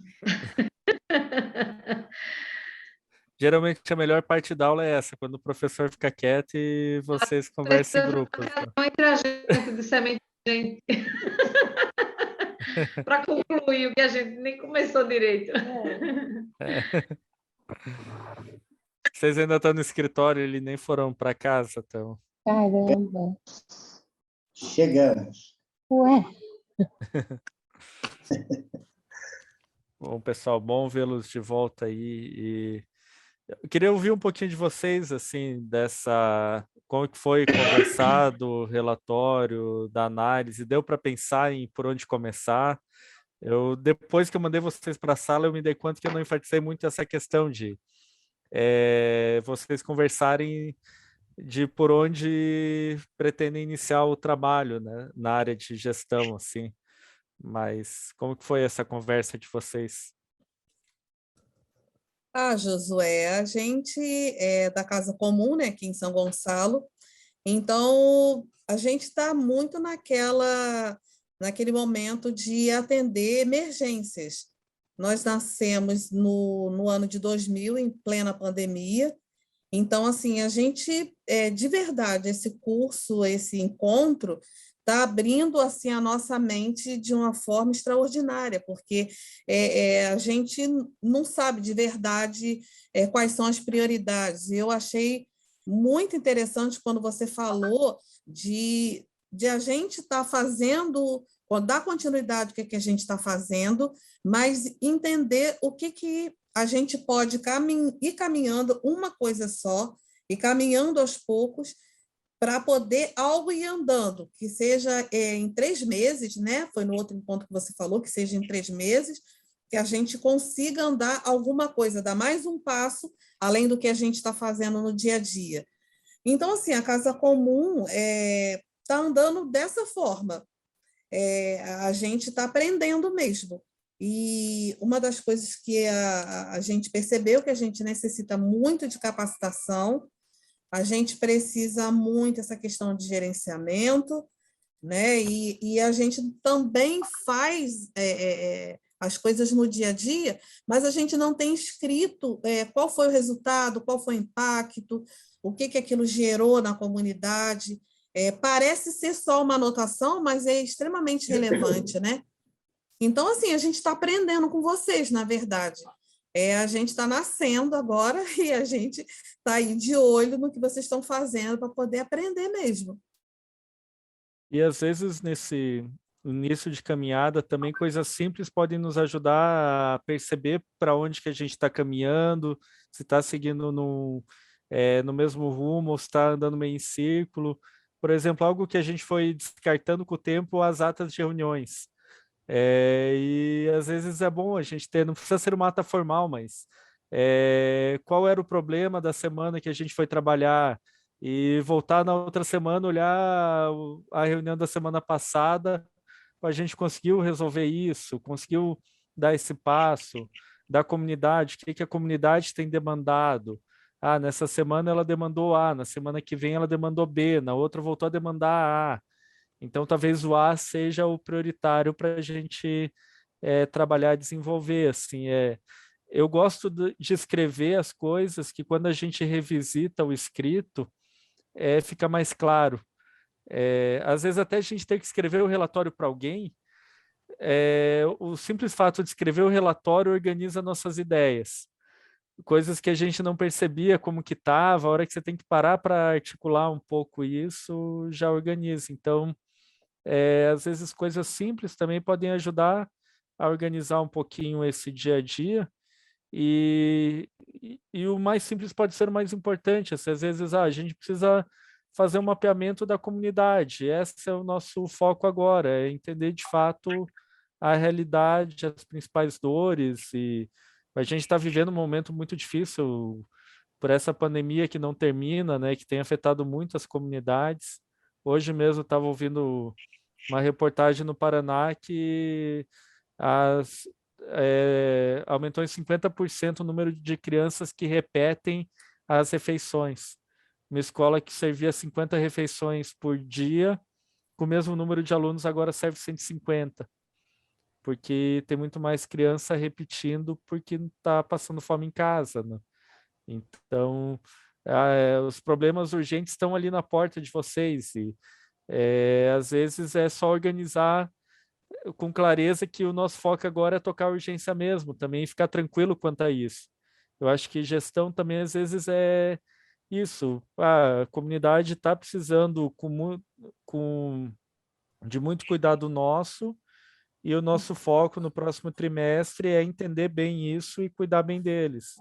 Geralmente a melhor parte da aula é essa, quando o professor fica quieto e vocês conversam em grupos. Né? Entre a gente, dissemente, gente. Para concluir o que a gente nem começou direito. Vocês ainda estão no escritório, eles nem foram para casa, então. Caramba. Chegamos. Ué. Bom, pessoal, bom vê-los de volta aí. E eu queria ouvir um pouquinho de vocês, assim, como que foi conversado, o relatório, da análise. Deu para pensar em por onde começar? Depois que eu mandei vocês para a sala, eu me dei conta que eu não enfatizei muito essa questão de vocês conversarem de por onde pretendem iniciar o trabalho, né, na área de gestão, assim. Mas como que foi essa conversa de vocês? Josué, a gente é da Casa Comum, né, aqui em São Gonçalo, então a gente está muito naquele momento de atender emergências. Nós nascemos no ano de 2000, em plena pandemia, então, assim, a gente, de verdade, esse curso, esse encontro, está abrindo assim a nossa mente de uma forma extraordinária, porque a gente não sabe de verdade quais são as prioridades. Eu achei muito interessante quando você falou de a gente estar fazendo, dar continuidade ao que a gente está fazendo, mas entender o que a gente pode ir caminhando uma coisa só, e caminhando aos poucos, para poder algo ir andando, que seja em 3 meses, né? Foi no outro ponto que você falou, que seja em 3 meses, que a gente consiga andar alguma coisa, dar mais um passo, além do que a gente está fazendo no dia a dia. Então, assim, a Casa Comum está andando dessa forma. A gente está aprendendo mesmo. E uma das coisas que a gente percebeu que a gente necessita muito de capacitação, a gente precisa muito dessa questão de gerenciamento, né? E a gente também faz as coisas no dia a dia, mas a gente não tem escrito qual foi o resultado, qual foi o impacto, o que aquilo gerou na comunidade. Parece ser só uma anotação, mas é extremamente relevante, né? Então, assim, a gente está aprendendo com vocês, na verdade. A gente está nascendo agora e a gente está aí de olho no que vocês estão fazendo para poder aprender mesmo. E às vezes nesse início de caminhada também coisas simples podem nos ajudar a perceber para onde que a gente está caminhando, se está seguindo no mesmo rumo ou se está andando meio em círculo. Por exemplo, algo que a gente foi descartando com o tempo, as atas de reuniões. E às vezes é bom a gente ter, não precisa ser uma ata formal, mas qual era o problema da semana que a gente foi trabalhar e voltar na outra semana, olhar a reunião da semana passada, a gente conseguiu resolver isso, conseguiu dar esse passo da comunidade, o que que a comunidade tem demandado. Ah, nessa semana ela demandou A, na semana que vem ela demandou B, na outra voltou a demandar A. Então, talvez o A seja o prioritário para a gente trabalhar e desenvolver. Assim, eu gosto de escrever as coisas que, quando a gente revisita o escrito, fica mais claro. Às vezes, até a gente tem que escrever o relatório para alguém, o simples fato de escrever o relatório organiza nossas ideias. Coisas que a gente não percebia como que estava, a hora que você tem que parar para articular um pouco isso, já organiza. Então, às vezes coisas simples também podem ajudar a organizar um pouquinho esse dia a dia, e o mais simples pode ser o mais importante. Assim, às vezes a gente precisa fazer um mapeamento da comunidade, esse é o nosso foco agora, é entender de fato a realidade, as principais dores, e a gente está vivendo um momento muito difícil por essa pandemia que não termina, né, que tem afetado muito as comunidades. Hoje mesmo eu estava ouvindo uma reportagem no Paraná que aumentou em 50% o número de crianças que repetem as refeições. Uma escola que servia 50 refeições por dia, com o mesmo número de alunos, agora serve 150, porque tem muito mais criança repetindo porque está passando fome em casa, né? Então, os problemas urgentes estão ali na porta de vocês, e às vezes é só organizar com clareza que o nosso foco agora é tocar a urgência mesmo, também ficar tranquilo quanto a isso. Eu acho que gestão também às vezes é isso. A comunidade está precisando de muito cuidado nosso, e o nosso foco no próximo trimestre é entender bem isso e cuidar bem deles.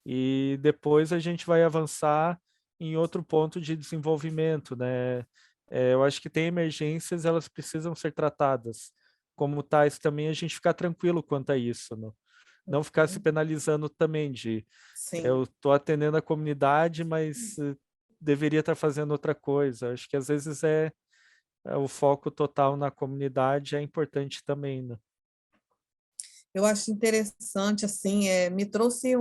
E depois a gente vai avançar em outro ponto de desenvolvimento, né? Eu acho que tem emergências, elas precisam ser tratadas como tais também, a gente ficar tranquilo quanto a isso, não ficar se penalizando também de eu estou atendendo a comunidade, mas deveria estar fazendo outra coisa. Acho que às vezes o foco total na comunidade é importante também, né? Eu acho interessante, assim, me trouxe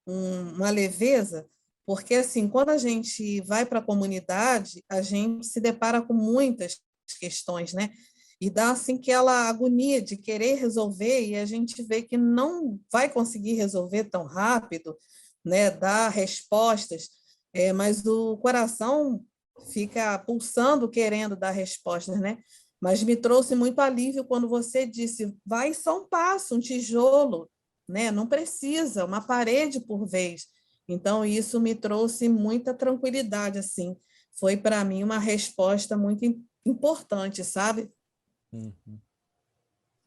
uma leveza, porque, assim, quando a gente vai para a comunidade, a gente se depara com muitas questões, né? E dá, assim, aquela agonia de querer resolver, e a gente vê que não vai conseguir resolver tão rápido, né? Dar respostas, mas o coração fica pulsando, querendo dar respostas, né? Mas me trouxe muito alívio quando você disse, vai só um passo, um tijolo, né? Não precisa, uma parede por vez. Então, isso me trouxe muita tranquilidade, assim. Foi, para mim, uma resposta muito importante, sabe? Uhum.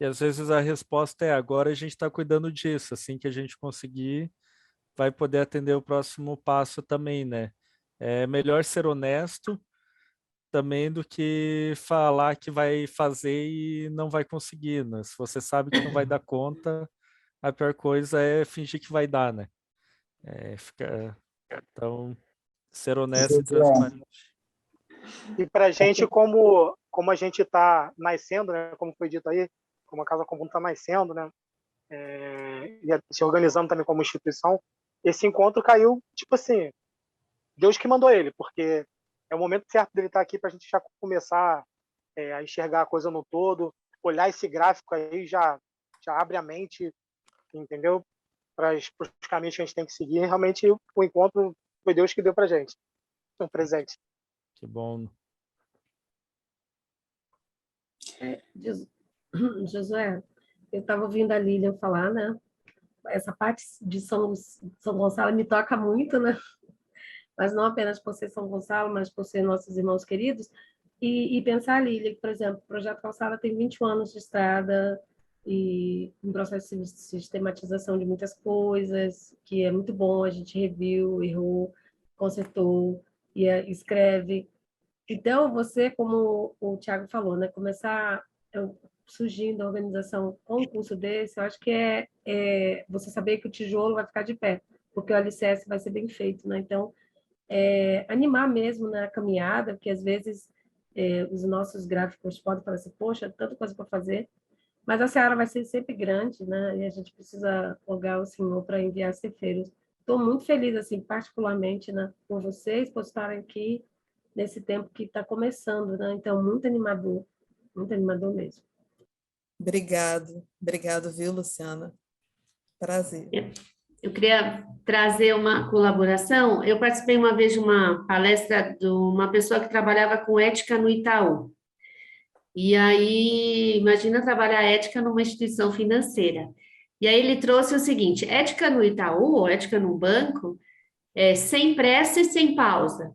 E às vezes a resposta é agora a gente está cuidando disso, assim que a gente conseguir, vai poder atender o próximo passo também, né? É melhor ser honesto também do que falar que vai fazer e não vai conseguir, né? Se você sabe que não vai dar conta, a pior coisa é fingir que vai dar, né? Então, ser honesto e transparente. E para a gente, como a gente está nascendo, né, como foi dito aí, como a Casa Comum está nascendo, né, e se organizando também como instituição, esse encontro caiu, tipo assim, Deus que mandou ele, porque é o momento certo dele estar aqui para a gente já começar a enxergar a coisa no todo, olhar esse gráfico aí já abre a mente, entendeu? Para os caminhos que a gente tem que seguir. Realmente, o encontro foi Deus que deu para a gente um presente. Que bom. Josué, eu estava ouvindo a Lilian falar, né? Essa parte de São Gonçalo me toca muito, né? Mas não apenas por ser São Gonçalo, mas por ser nossos irmãos queridos. E pensar, Lilian, que, por exemplo, o Projeto Calçada tem 21 anos de estrada e um processo de sistematização de muitas coisas, que é muito bom, a gente reviu, errou, consertou, e escreve. Então, você, como o Thiago falou, né, começar surgindo a organização com um curso desse, eu acho que é você saber que o tijolo vai ficar de pé, porque o alicerce vai ser bem feito, né? Então, animar mesmo na caminhada, porque às vezes os nossos gráficos podem falar assim, poxa, tanta coisa para fazer, mas a seara vai ser sempre grande, né? E a gente precisa rogar o Senhor para enviar cefeiros. Estou muito feliz, assim, particularmente, né, por vocês por estarem aqui nesse tempo que está começando, né? Então, muito animador mesmo. Obrigado, viu, Luciana? Prazer. Eu queria trazer uma colaboração. Eu participei uma vez de uma palestra de uma pessoa que trabalhava com ética no Itaú. E aí, imagina trabalhar ética numa instituição financeira. E aí ele trouxe o seguinte, ética no Itaú, ou ética no banco, sem pressa e sem pausa.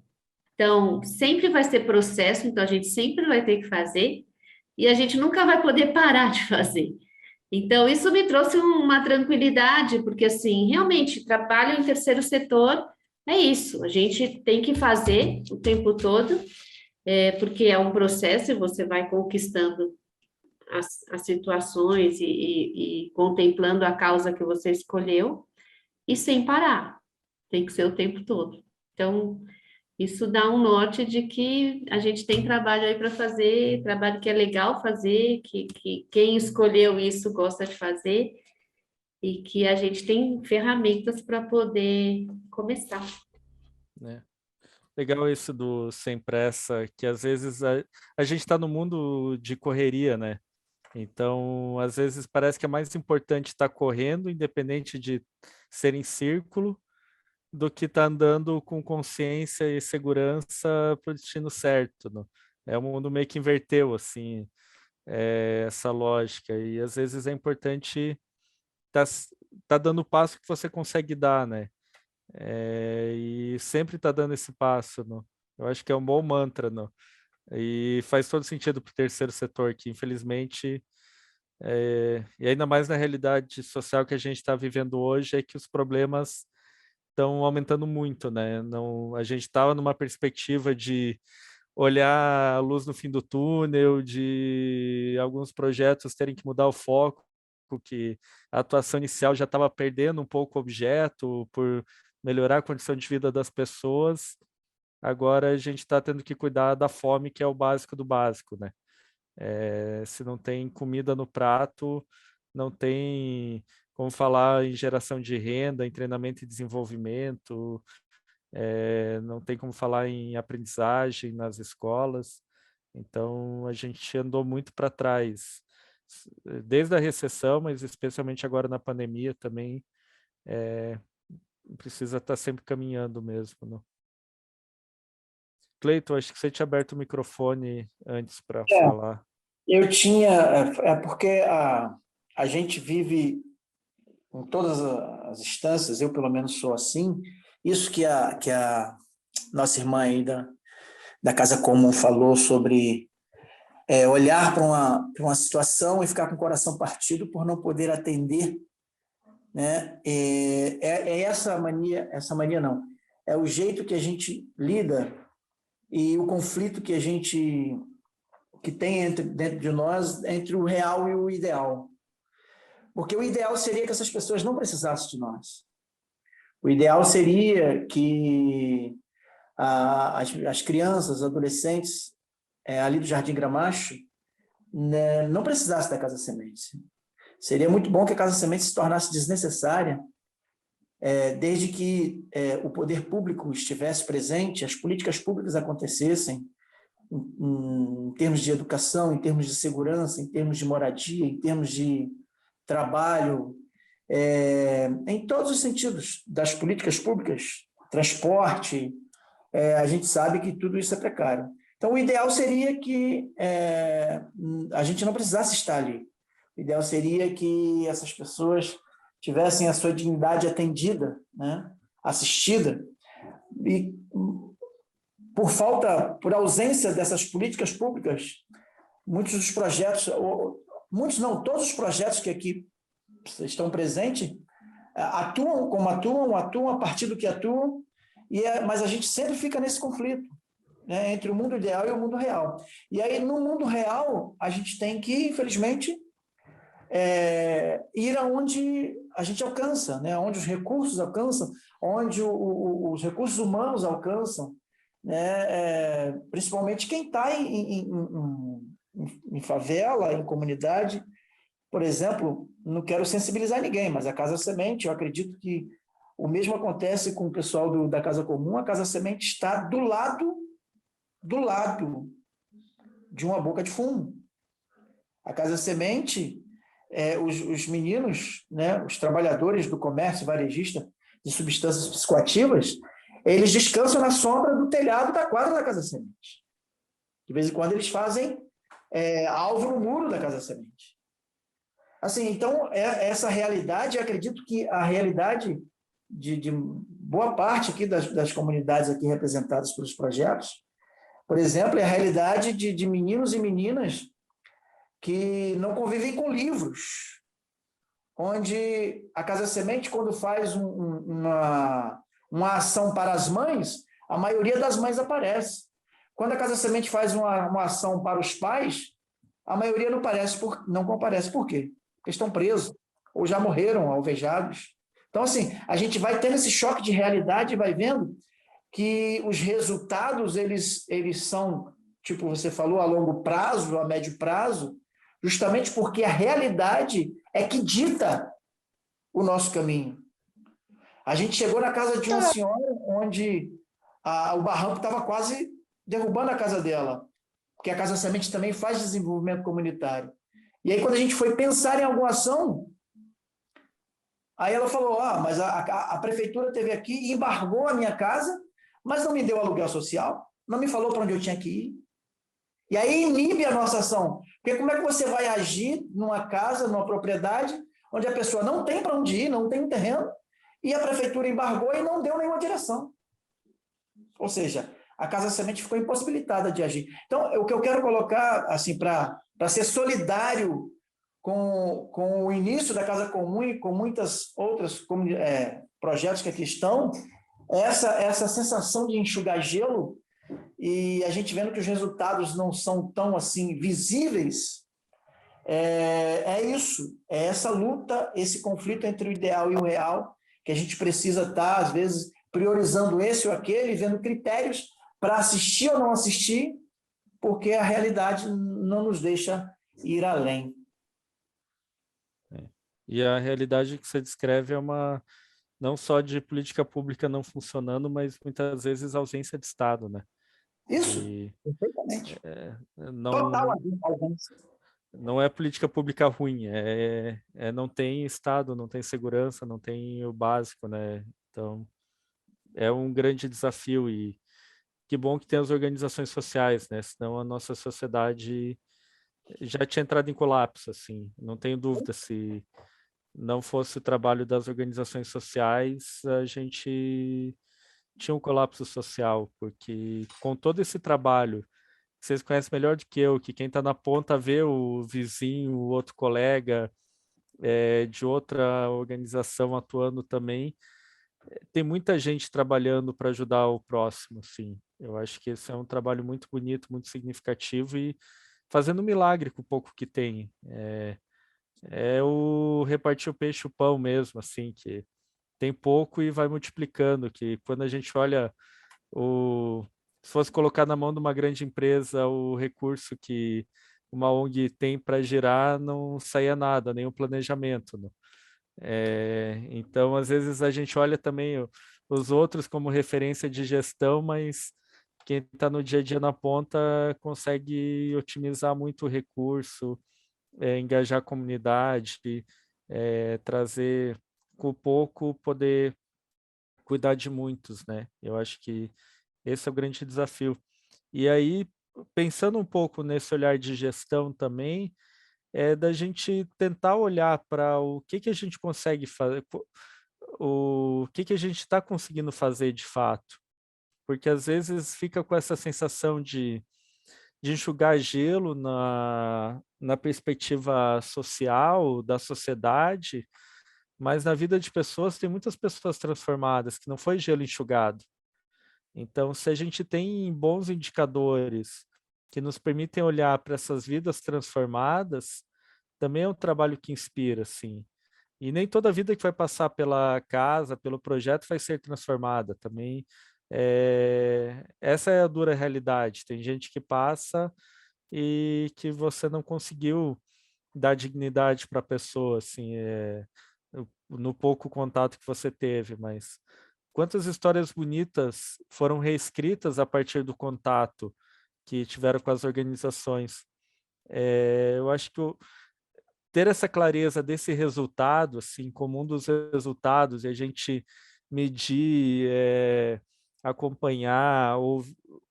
Então, sempre vai ter processo, então a gente sempre vai ter que fazer, e a gente nunca vai poder parar de fazer. Então, isso me trouxe uma tranquilidade, porque, assim, realmente, trabalho em terceiro setor é isso, a gente tem que fazer o tempo todo, porque é um processo e você vai conquistando as situações e contemplando a causa que você escolheu, e sem parar, tem que ser o tempo todo. Então, isso dá um norte de que a gente tem trabalho aí para fazer, trabalho que é legal fazer, que quem escolheu isso gosta de fazer, e que a gente tem ferramentas para poder começar. Legal isso do sem pressa, que às vezes a gente está no mundo de correria, né? Então, às vezes parece que é mais importante estar correndo, independente de ser em círculo, do que estar andando com consciência e segurança para o destino certo. Né? O mundo meio que inverteu, assim, essa lógica. E às vezes é importante estar dando o passo que você consegue dar, né? E sempre está dando esse passo. Eu acho que é um bom mantra. E faz todo sentido para o terceiro setor, que infelizmente, e ainda mais na realidade social que a gente está vivendo hoje, é que os problemas estão aumentando muito, né? A gente estava numa perspectiva de olhar a luz no fim do túnel, de alguns projetos terem que mudar o foco, que a atuação inicial já estava perdendo um pouco o objeto por melhorar a condição de vida das pessoas. Agora a gente está tendo que cuidar da fome, que é o básico do básico, né? Se não tem comida no prato, não tem como falar em geração de renda, em treinamento e desenvolvimento, não tem como falar em aprendizagem nas escolas. Então, a gente andou muito para trás, desde a recessão, mas especialmente agora na pandemia também, precisa estar sempre caminhando mesmo, né? Cleiton, acho que você tinha aberto o microfone antes para falar. Eu tinha, porque a gente vive em todas as instâncias, eu pelo menos sou assim, isso que a nossa irmã aí da Casa Comum falou sobre olhar para uma situação e ficar com o coração partido por não poder atender, né? Essa mania não, é o jeito que a gente lida e o conflito que a gente tem dentro de nós entre o real e o ideal. Porque o ideal seria que essas pessoas não precisassem de nós. O ideal seria que as crianças, adolescentes, ali do Jardim Gramacho, né, não precisassem da Casa Semente. Seria muito bom que a Casa Semente se tornasse desnecessária, desde que o poder público estivesse presente, as políticas públicas acontecessem, em termos de educação, em termos de segurança, em termos de moradia, em termos de trabalho, em todos os sentidos das políticas públicas, transporte, a gente sabe que tudo isso é precário. Então, o ideal seria que a gente não precisasse estar ali. O ideal seria que essas pessoas tivessem a sua dignidade atendida, né, assistida, e por ausência dessas políticas públicas, muitos dos projetos, muitos não, todos os projetos que aqui estão presentes, atuam como atuam a partir do que atuam, mas a gente sempre fica nesse conflito. né, entre o mundo ideal e o mundo real. E aí, no mundo real, a gente tem que, infelizmente, ir aonde a gente alcança, né? Onde os recursos alcançam, onde os recursos humanos alcançam, né? Principalmente quem está em favela, em comunidade. Por exemplo, não quero sensibilizar ninguém, mas a Casa Semente, eu acredito que o mesmo acontece com o pessoal da Casa Comum. A Casa Semente está do lado de uma boca de fumo. A Casa Semente, os meninos, né, os trabalhadores do comércio varejista de substâncias psicoativas, eles descansam na sombra do telhado da quadra da Casa Semente. De vez em quando eles fazem alvo no muro da Casa Semente. Assim, então, essa realidade, eu acredito que a realidade de boa parte aqui das comunidades aqui representadas pelos projetos, por exemplo, é a realidade de meninos e meninas que não convivem com livros, onde a Casa Semente, quando faz uma ação para as mães, a maioria das mães aparece. Quando a Casa Semente faz uma ação para os pais, a maioria não comparece. Por quê? Porque estão presos, ou já morreram alvejados. Então, assim, a gente vai tendo esse choque de realidade e vai vendo que os resultados, eles são, tipo você falou, a longo prazo, a médio prazo, justamente porque a realidade é que dita o nosso caminho. A gente chegou na casa de uma senhora onde o barranco estava quase derrubando a casa dela, porque a Casa Semente também faz desenvolvimento comunitário. E aí, quando a gente foi pensar em alguma ação, aí ela falou, mas a prefeitura esteve aqui e embargou a minha casa, mas não me deu aluguel social, não me falou para onde eu tinha que ir. E aí inibe a nossa ação. Porque como é que você vai agir numa casa, numa propriedade, onde a pessoa não tem para onde ir, não tem um terreno, e a prefeitura embargou e não deu nenhuma direção? Ou seja, a Casa Semente ficou impossibilitada de agir. Então, o que eu quero colocar, assim, para ser solidário com o início da Casa Comum e com muitas outras projetos que aqui estão, essa sensação de enxugar gelo, e a gente vendo que os resultados não são tão assim visíveis, isso, essa luta, esse conflito entre o ideal e o real, que a gente precisa estar, às vezes, priorizando esse ou aquele, vendo critérios para assistir ou não assistir, porque a realidade não nos deixa ir além. E a realidade que você descreve é não só de política pública não funcionando, mas muitas vezes ausência de Estado, né? Isso, perfeitamente. Total ausência. Não é política pública ruim, não tem Estado, não tem segurança, não tem o básico, né? Então, é um grande desafio e que bom que tem as organizações sociais, né? Senão a nossa sociedade já tinha entrado em colapso, assim. Não tenho dúvida, se não fosse o trabalho das organizações sociais, a gente tinha um colapso social, porque com todo esse trabalho, vocês conhecem melhor do que eu, que quem está na ponta vê o vizinho, o outro colega de outra organização atuando também, tem muita gente trabalhando para ajudar o próximo, assim. Eu acho que esse é um trabalho muito bonito, muito significativo e fazendo milagre com o pouco que tem. É o repartir o peixe e o pão mesmo, assim, que tem pouco e vai multiplicando, que quando a gente olha se fosse colocar na mão de uma grande empresa o recurso que uma ONG tem para girar, não saía nada, nenhum planejamento, né? Então, às vezes a gente olha também os outros como referência de gestão, mas quem está no dia a dia na ponta consegue otimizar muito o recurso, engajar a comunidade, trazer com pouco poder cuidar de muitos, né? Eu acho que esse é o grande desafio. E aí, pensando um pouco nesse olhar de gestão também, da gente tentar olhar para o que a gente consegue fazer, o que a gente está conseguindo fazer de fato. Porque às vezes fica com essa sensação de enxugar gelo na perspectiva social, da sociedade, mas na vida de pessoas tem muitas pessoas transformadas, que não foi gelo enxugado. Então, se a gente tem bons indicadores que nos permitem olhar para essas vidas transformadas, também é um trabalho que inspira, assim. E nem toda vida que vai passar pela casa, pelo projeto, vai ser transformada. Também essa é a dura realidade. Tem gente que passa e que você não conseguiu dar dignidade para a pessoa, assim, no pouco contato que você teve, mas quantas histórias bonitas foram reescritas a partir do contato que tiveram com as organizações. Eu acho que ter essa clareza desse resultado, assim, como um dos resultados, e a gente medir, acompanhar,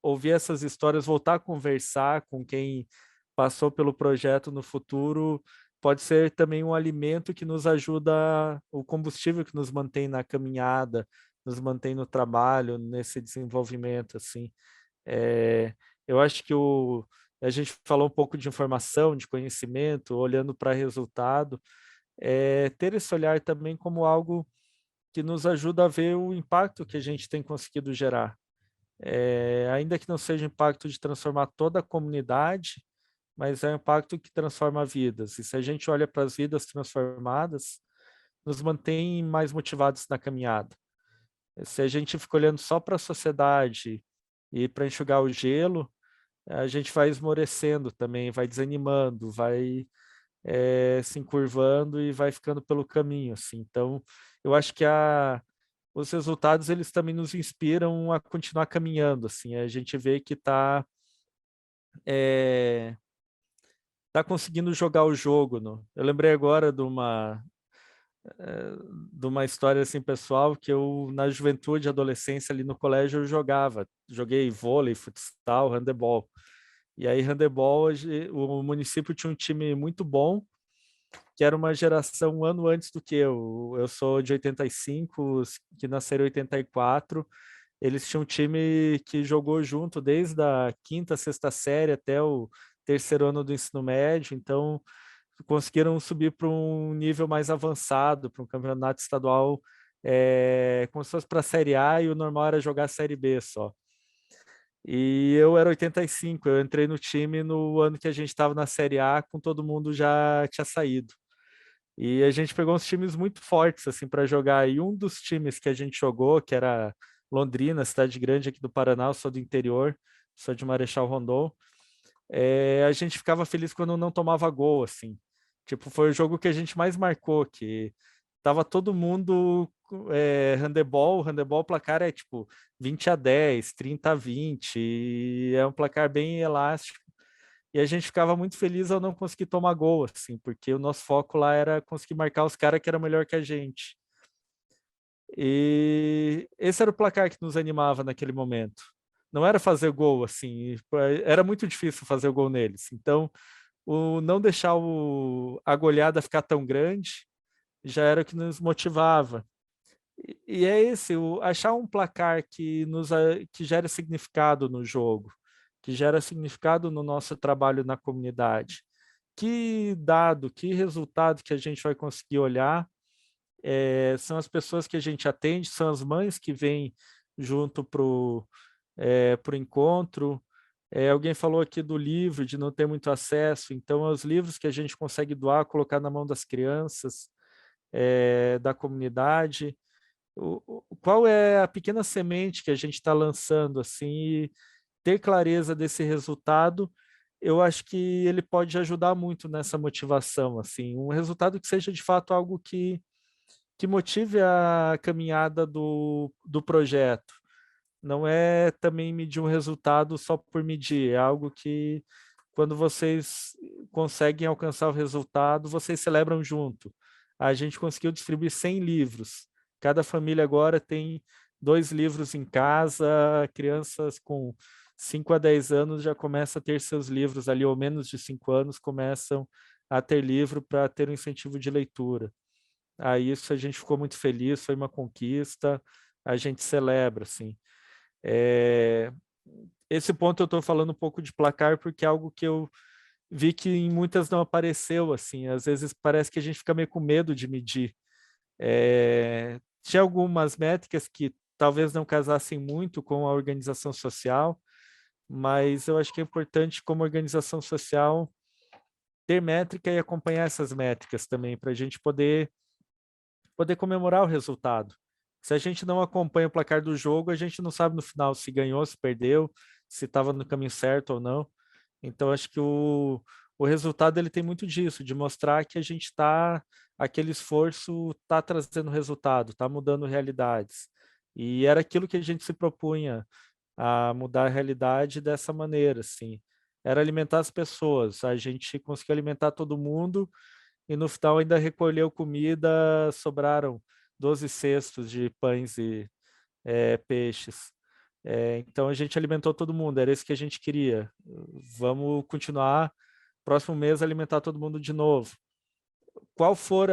ouvir essas histórias, voltar a conversar com quem passou pelo projeto no futuro, pode ser também um alimento que nos ajuda, o combustível que nos mantém na caminhada, nos mantém no trabalho, nesse desenvolvimento, assim. Eu acho que a gente falou um pouco de informação, de conhecimento, olhando para resultado, ter esse olhar também como algo que nos ajuda a ver o impacto que a gente tem conseguido gerar. Ainda que não seja o impacto de transformar toda a comunidade, mas é um impacto que transforma vidas. E se a gente olha para as vidas transformadas, nos mantém mais motivados na caminhada. Se a gente fica olhando só para a sociedade e para enxugar o gelo, a gente vai esmorecendo também, vai desanimando, vai se encurvando e vai ficando pelo caminho, assim. Então, eu acho que os resultados, eles também nos inspiram a continuar caminhando, assim. A gente vê que tá conseguindo jogar o jogo, Eu lembrei agora de uma história assim pessoal que eu na juventude, adolescência ali no colégio eu joguei vôlei, futsal, handebol. E aí handebol, o município tinha um time muito bom, que era uma geração um ano antes do que eu. Eu sou de 85, que nasceram em 84. Eles tinham um time que jogou junto desde a quinta, sexta série até o terceiro ano do ensino médio, então conseguiram subir para um nível mais avançado, para um campeonato estadual, como se fosse para a Série A, e o normal era jogar a Série B só. E eu era 85, eu entrei no time no ano que a gente estava na Série A, com todo mundo já tinha saído. E a gente pegou uns times muito fortes assim para jogar, e um dos times que a gente jogou, que era Londrina, cidade grande aqui do Paraná, eu sou do interior, sou de Marechal Rondon, a gente ficava feliz quando não tomava gol, assim. Tipo, foi o jogo que a gente mais marcou, que tava todo mundo handebol, o placar é tipo 20-10, 30-20, e é um placar bem elástico. E a gente ficava muito feliz ao não conseguir tomar gol, assim, porque o nosso foco lá era conseguir marcar os caras que eram melhor que a gente. E esse era o placar que nos animava naquele momento. Não era fazer gol, assim, era muito difícil fazer o gol neles. Então, o não deixar a goleada ficar tão grande já era o que nos motivava. E é achar um placar que gera significado no jogo, que gera significado no nosso trabalho na comunidade. Que dado, que resultado que a gente vai conseguir olhar, são as pessoas que a gente atende, são as mães que vêm junto para o encontro. Alguém falou aqui do livro, de não ter muito acesso, então os livros que a gente consegue doar, colocar na mão das crianças, da comunidade. Qual é a pequena semente que a gente está lançando, assim, e ter clareza desse resultado, eu acho que ele pode ajudar muito nessa motivação, assim, um resultado que seja de fato algo que motive a caminhada do projeto. Não é também medir um resultado só por medir, é algo que, quando vocês conseguem alcançar o resultado, vocês celebram junto. A gente conseguiu distribuir 100 livros. Cada família agora tem 2 livros em casa, crianças com 5 a 10 anos já começam a ter seus livros ali, ou menos de 5 anos, começam a ter livro para ter um incentivo de leitura. Aí isso a gente ficou muito feliz, foi uma conquista, a gente celebra, assim. Esse ponto eu estou falando um pouco de placar porque é algo que eu vi que em muitas não apareceu, assim, às vezes parece que a gente fica meio com medo de medir. Tinha algumas métricas que talvez não casassem muito com a organização social, mas eu acho que é importante, como organização social, ter métrica e acompanhar essas métricas também, para a gente poder comemorar o resultado. Se a gente não acompanha o placar do jogo, a gente não sabe no final se ganhou, se perdeu, se estava no caminho certo ou não. Então, acho que o resultado ele tem muito disso, de mostrar que a gente está, aquele esforço está trazendo resultado, está mudando realidades. E era aquilo que a gente se propunha, a mudar a realidade dessa maneira, assim. Era alimentar as pessoas, a gente conseguiu alimentar todo mundo e no final ainda recolheu comida, sobraram 12 cestos de pães e peixes. Então a gente alimentou todo mundo, era isso que a gente queria. Vamos continuar, próximo mês, alimentar todo mundo de novo. Qual for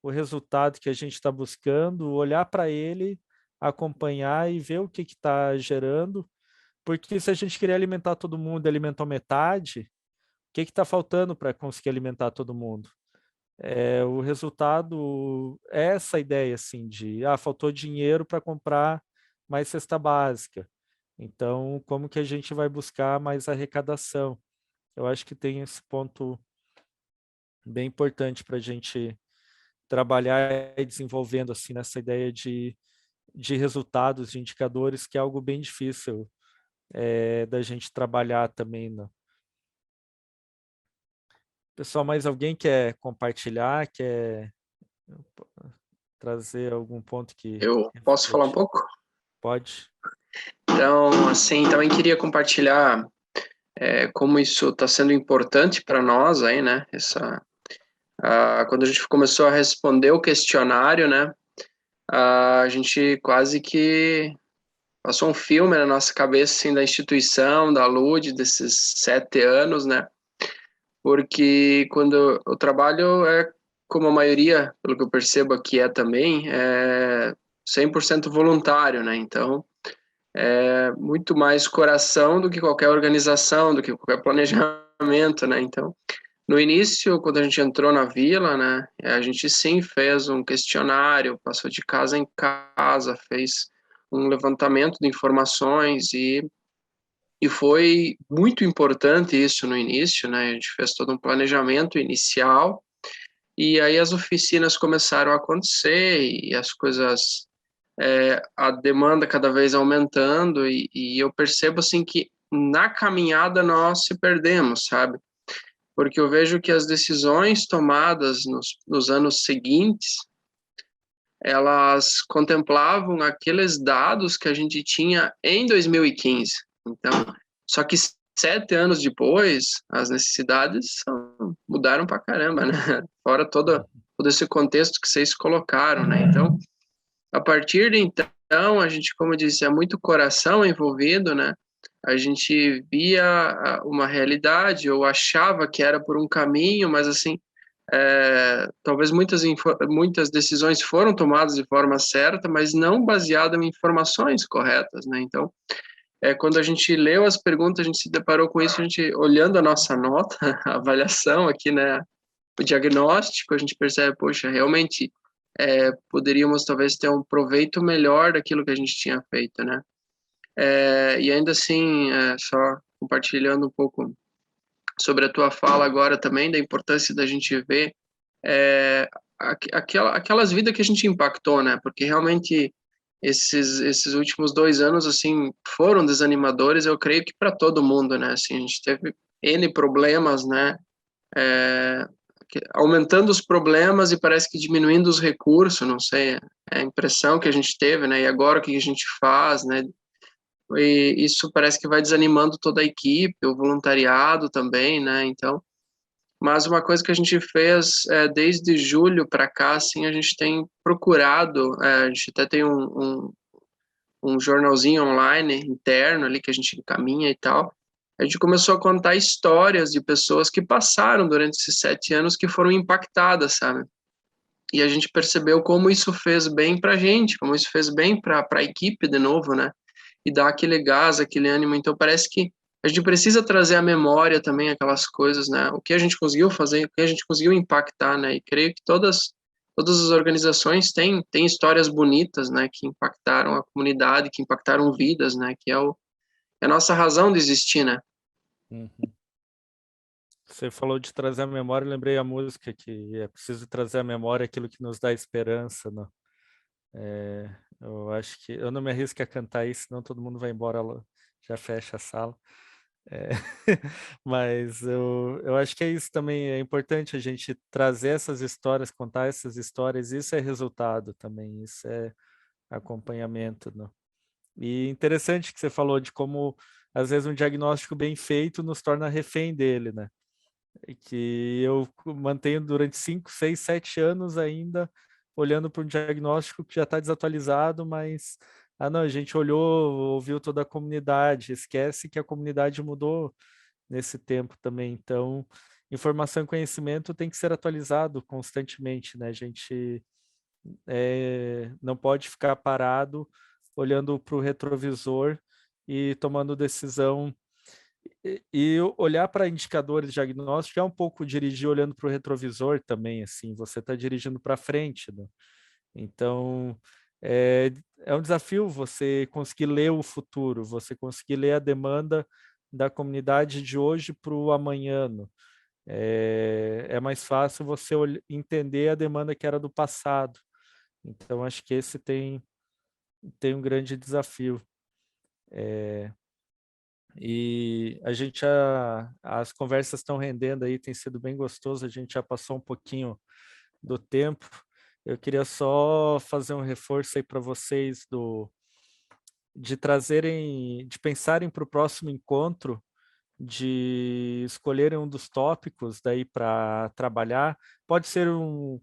o resultado que a gente está buscando, olhar para ele, acompanhar e ver o que está gerando, porque se a gente querer alimentar todo mundo e alimentar metade, o que está faltando para conseguir alimentar todo mundo? O resultado é essa ideia assim de faltou dinheiro para comprar mais cesta básica. Então, como que a gente vai buscar mais arrecadação? Eu acho que tem esse ponto bem importante para a gente trabalhar e desenvolvendo assim nessa ideia de resultados, de indicadores, que é algo bem difícil da gente trabalhar também, né? Pessoal, mais alguém quer compartilhar, quer trazer algum ponto que... Eu posso falar um pouco? Pode. Então, assim, também queria compartilhar como isso está sendo importante para nós aí, né? Quando a gente começou a responder o questionário, né? A gente quase que passou um filme na nossa cabeça, assim, da instituição, da LUD, desses 7 anos, né? Porque quando o trabalho como a maioria, pelo que eu percebo aqui também, 100% voluntário, né? Então, é muito mais coração do que qualquer organização, do que qualquer planejamento, né? Então, no início, quando a gente entrou na vila, né, a gente sim fez um questionário, passou de casa em casa, fez um levantamento de informações e foi muito importante isso no início, né? A gente fez todo um planejamento inicial e aí as oficinas começaram a acontecer e as coisas, a demanda cada vez aumentando e eu percebo assim que na caminhada nós se perdemos, sabe? Porque eu vejo que as decisões tomadas nos anos seguintes, elas contemplavam aqueles dados que a gente tinha em 2015. Então, só que 7 anos depois, as necessidades mudaram pra caramba, né? Fora todo esse contexto que vocês colocaram, né? Então, a partir de então, a gente, como eu disse, é muito coração envolvido, né? A gente via uma realidade, ou achava que era por um caminho, mas assim, talvez muitas decisões foram tomadas de forma certa, mas não baseadas em informações corretas, né? Então, quando a gente leu as perguntas, a gente se deparou com isso, a gente olhando a nossa nota, a avaliação aqui, né? O diagnóstico, a gente percebe, poxa, realmente poderíamos talvez ter um proveito melhor daquilo que a gente tinha feito, né? E ainda assim, só compartilhando um pouco sobre a tua fala agora também, da importância da gente ver aquelas vidas que a gente impactou, né? Porque realmente esses últimos 2 anos, assim, foram desanimadores, eu creio que para todo mundo, né? Assim, a gente teve N problemas, né? Aumentando os problemas e parece que diminuindo os recursos, não sei, é a impressão que a gente teve, né? E agora o que a gente faz, né? E isso parece que vai desanimando toda a equipe, o voluntariado também, né? Então, mas uma coisa que a gente fez desde julho para cá, assim, a gente tem procurado, a gente até tem um jornalzinho online interno ali que a gente encaminha e tal. A gente começou a contar histórias de pessoas que passaram durante esses 7 anos que foram impactadas, sabe? E a gente percebeu como isso fez bem para a gente, como isso fez bem para a equipe de novo, né? E dá aquele gás, aquele ânimo. Então parece que a gente precisa trazer à memória também aquelas coisas, né? O que a gente conseguiu fazer, o que a gente conseguiu impactar, né? E creio que todas todas as organizações têm histórias bonitas, né, que impactaram a comunidade, que impactaram vidas, né, que é a nossa razão de existir, né? Uhum. Você falou de trazer a memória, eu lembrei a música que é preciso trazer a memória aquilo que nos dá esperança, né? Eu acho que eu não me arrisco a cantar isso, senão todo mundo vai embora, já fecha a sala. Mas eu acho que é isso também, é importante a gente trazer essas histórias, contar essas histórias, isso é resultado também, isso é acompanhamento, né? E interessante que você falou de como, às vezes, um diagnóstico bem feito nos torna refém dele, né? E que eu mantenho durante 5, 6, 7 anos ainda olhando para um diagnóstico que já está desatualizado, mas não, a gente olhou, ouviu toda a comunidade, esquece que a comunidade mudou nesse tempo também. Então, informação e conhecimento tem que ser atualizado constantemente, né? A gente não pode ficar parado olhando para o retrovisor e tomando decisão. E olhar para indicadores diagnósticos é um pouco dirigir olhando para o retrovisor também, assim, você está dirigindo para frente, né? Então, é um desafio você conseguir ler o futuro, você conseguir ler a demanda da comunidade de hoje para o amanhã, né? É mais fácil você entender a demanda que era do passado. Então, acho que esse tem um grande desafio. E a gente as conversas estão rendendo aí, tem sido bem gostoso, a gente já passou um pouquinho do tempo. Eu queria só fazer um reforço aí para vocês de pensarem para o próximo encontro, de escolherem um dos tópicos daí para trabalhar. Pode ser um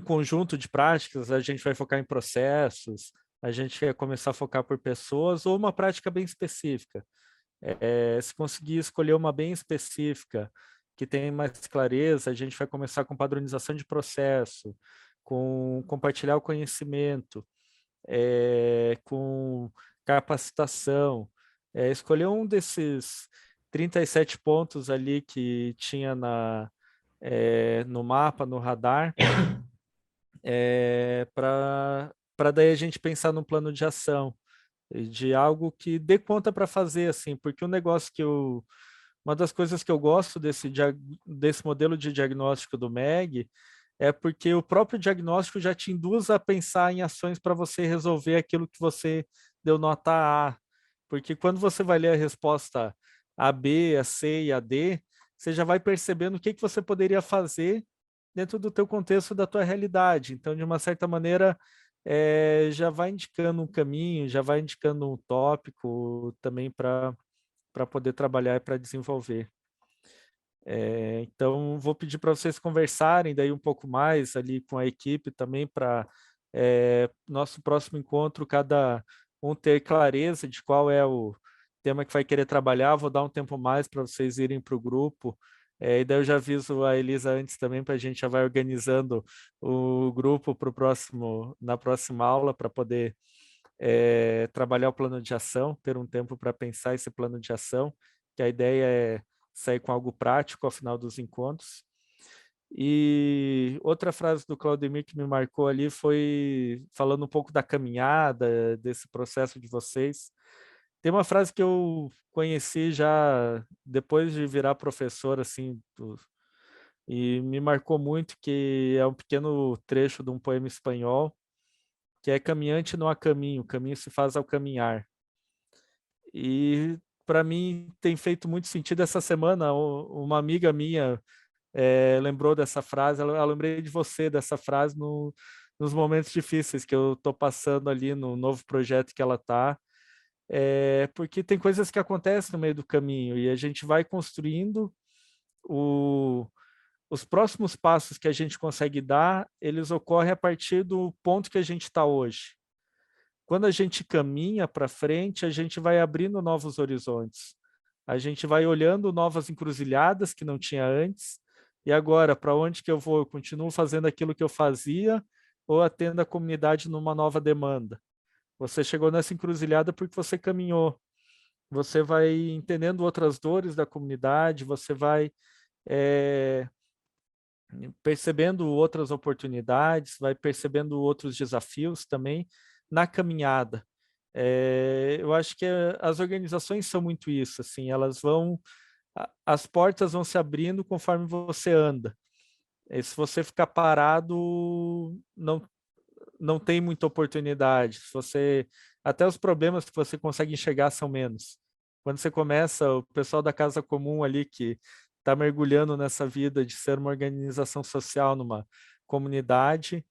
conjunto de práticas, a gente vai focar em processos, a gente quer começar a focar por pessoas, ou uma prática bem específica. Se conseguir escolher uma bem específica, que tem mais clareza, a gente vai começar com padronização de processo, com compartilhar o conhecimento, com capacitação, escolher um desses 37 pontos ali que tinha no mapa, no radar, para daí a gente pensar num plano de ação, de algo que dê conta para fazer, assim, porque uma das coisas que eu gosto desse modelo de diagnóstico do MEG é porque o próprio diagnóstico já te induz a pensar em ações para você resolver aquilo que você deu nota A. Porque quando você vai ler a resposta A, B, a C e a D, você já vai percebendo o que você poderia fazer dentro do teu contexto, da tua realidade. Então, de uma certa maneira, já vai indicando um caminho, já vai indicando um tópico também para poder trabalhar e para desenvolver. Então, vou pedir para vocês conversarem daí um pouco mais ali com a equipe também para nosso próximo encontro, cada um ter clareza de qual é o tema que vai querer trabalhar. Vou dar um tempo mais para vocês irem para o grupo. E daí eu já aviso a Elisa antes também para a gente já vai organizando o grupo na próxima aula para poder trabalhar o plano de ação, ter um tempo para pensar esse plano de ação, que a ideia é sair com algo prático ao final dos encontros. E outra frase do Claudemir que me marcou ali foi falando um pouco da caminhada, desse processo de vocês. Tem uma frase que eu conheci já depois de virar professor, assim, e me marcou muito, que é um pequeno trecho de um poema espanhol, que é: caminhante não há caminho, caminho se faz ao caminhar. E para mim tem feito muito sentido. Essa semana uma amiga minha lembrou dessa frase, eu lembrei de você dessa frase nos momentos difíceis que eu estou passando ali no novo projeto que ela está, porque tem coisas que acontecem no meio do caminho e a gente vai construindo os próximos passos que a gente consegue dar, eles ocorrem a partir do ponto que a gente está hoje. Quando a gente caminha para frente, a gente vai abrindo novos horizontes. A gente vai olhando novas encruzilhadas que não tinha antes. E agora, para onde que eu vou? Eu continuo fazendo aquilo que eu fazia ou atendo a comunidade numa nova demanda? Você chegou nessa encruzilhada porque você caminhou. Você vai entendendo outras dores da comunidade, você vai percebendo outras oportunidades, vai percebendo outros desafios também na caminhada. Eu acho que as organizações são muito isso, assim, as portas vão se abrindo conforme você anda. E se você ficar parado, não tem muita oportunidade. Até os problemas que você consegue enxergar são menos. Quando você começa, o pessoal da Casa Comum ali que está mergulhando nessa vida de ser uma organização social numa comunidade,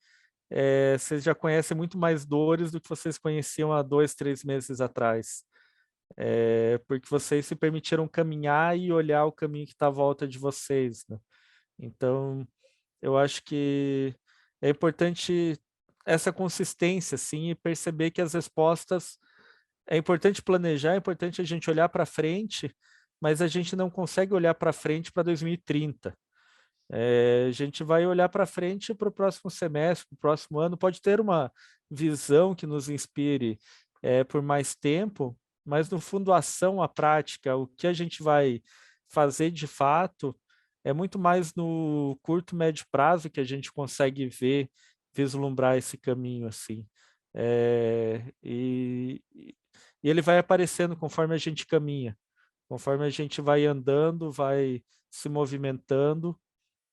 vocês já conhecem muito mais dores do que vocês conheciam há 2, 3 meses atrás. Porque vocês se permitiram caminhar e olhar o caminho que está à volta de vocês, né? Então, eu acho que é importante essa consistência, assim, e perceber que as respostas... É importante planejar, é importante a gente olhar para frente, mas a gente não consegue olhar para frente para 2030. A gente vai olhar para frente para o próximo semestre, para o próximo ano, pode ter uma visão que nos inspire por mais tempo, mas no fundo a ação, a prática, o que a gente vai fazer de fato, é muito mais no curto, médio prazo que a gente consegue vislumbrar esse caminho, assim. E ele vai aparecendo conforme a gente caminha, conforme a gente vai andando, vai se movimentando,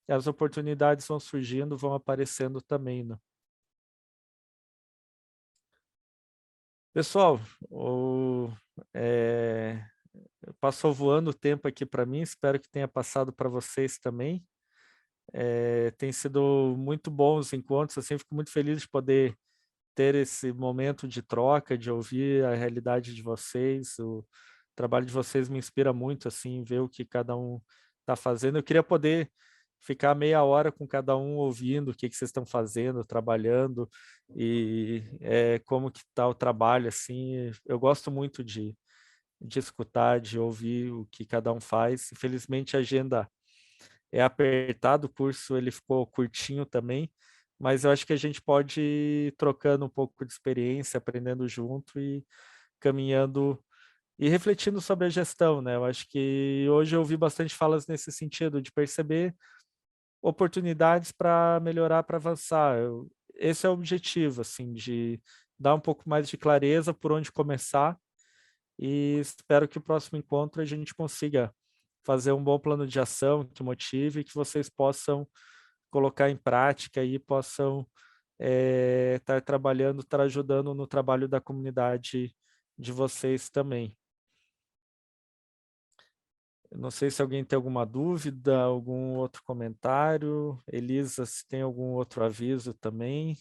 e as oportunidades vão surgindo, vão aparecendo também, né? Pessoal, passou voando o tempo aqui para mim, espero que tenha passado para vocês também. Tem sido muito bons os encontros, assim, fico muito feliz de poder ter esse momento de troca, de ouvir a realidade de vocês. O trabalho de vocês me inspira muito, assim, ver o que cada um está fazendo. Eu queria poder ficar meia hora com cada um ouvindo o que vocês estão fazendo, trabalhando, e como que está o trabalho, assim. Eu gosto muito de escutar, de ouvir o que cada um faz. Infelizmente a agenda é apertada, o curso ele ficou curtinho também, mas eu acho que a gente pode ir trocando um pouco de experiência, aprendendo junto e caminhando e refletindo sobre a gestão, né? Eu acho que hoje eu ouvi bastante falas nesse sentido, de perceber oportunidades para melhorar, para avançar. Esse é o objetivo, assim, de dar um pouco mais de clareza por onde começar, e espero que o próximo encontro a gente consiga fazer um bom plano de ação que motive, que vocês possam colocar em prática e possam estar trabalhando, estar ajudando no trabalho da comunidade de vocês também. Eu não sei se alguém tem alguma dúvida, algum outro comentário. Elisa, se tem algum outro aviso também.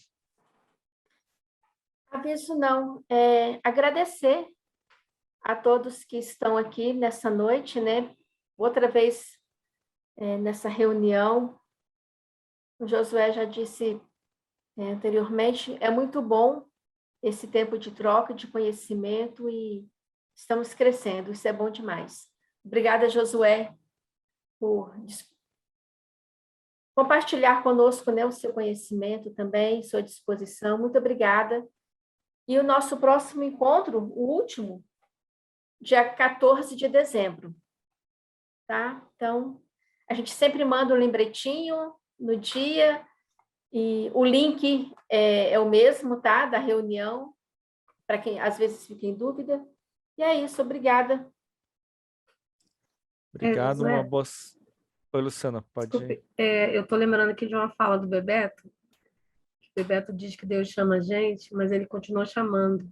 Aviso não. Agradecer a todos que estão aqui nessa noite, né? Outra vez nessa reunião. O Josué já disse anteriormente, é muito bom esse tempo de troca, de conhecimento, e estamos crescendo, isso é bom demais. Obrigada, Josué, por compartilhar conosco, né, o seu conhecimento também, sua disposição. Muito obrigada. E o nosso próximo encontro, o último, dia 14 de dezembro. Tá? Então, a gente sempre manda um lembretinho no dia, e o link é o mesmo, tá? Da reunião, para quem às vezes fica em dúvida. E é isso, obrigada. Obrigado, uma boa... Oi, Luciana, pode ir. Eu estou lembrando aqui de uma fala do Bebeto. O Bebeto diz que Deus chama a gente, mas ele continua chamando.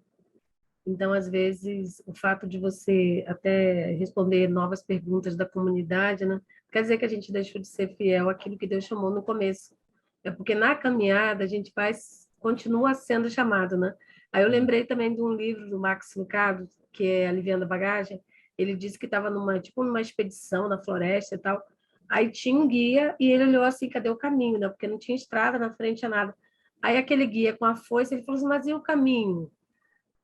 Então, às vezes, o fato de você até responder novas perguntas da comunidade, né, quer dizer que a gente deixou de ser fiel àquilo que Deus chamou no começo. É porque na caminhada a gente continua sendo chamado, né? Aí eu lembrei também de um livro do Max Lucado, que é Aliviando a Bagagem. Ele disse que estava numa expedição na floresta e tal. Aí tinha um guia e ele olhou assim, cadê o caminho, né? Porque não tinha estrada na frente, tinha nada. Aí aquele guia com a foice, ele falou assim, mas e o caminho?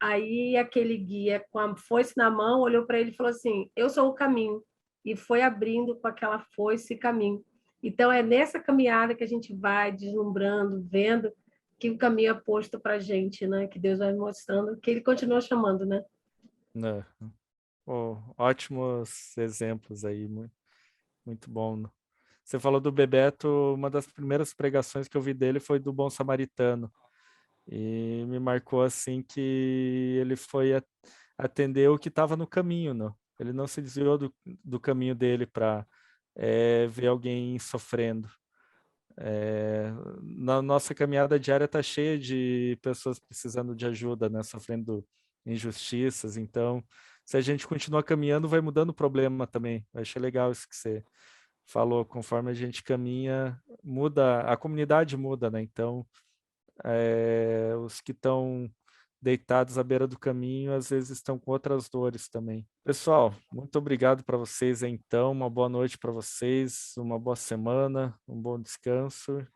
Aí aquele guia com a foice na mão olhou para ele e falou assim, eu sou o caminho. E foi abrindo com aquela foice caminho. Então é nessa caminhada que a gente vai deslumbrando, vendo que o caminho é posto para a gente, né? Que Deus vai mostrando, que Ele continua chamando, né? Ótimos exemplos aí, muito bom. você falou do Bebeto, uma das primeiras pregações que eu vi dele foi do Bom Samaritano. E me marcou assim que ele foi atender o que estava no caminho, não? Ele não se desviou do caminho dele para ver alguém sofrendo. Na nossa caminhada diária está cheia de pessoas precisando de ajuda, né? Sofrendo injustiças. Então, se a gente continua caminhando, vai mudando o problema também. Eu achei legal isso que você falou. Conforme a gente caminha, muda, a comunidade muda, né? Então, os que estão deitados à beira do caminho, às vezes estão com outras dores também. Pessoal, muito obrigado para vocês, então. Uma boa noite para vocês, uma boa semana, um bom descanso.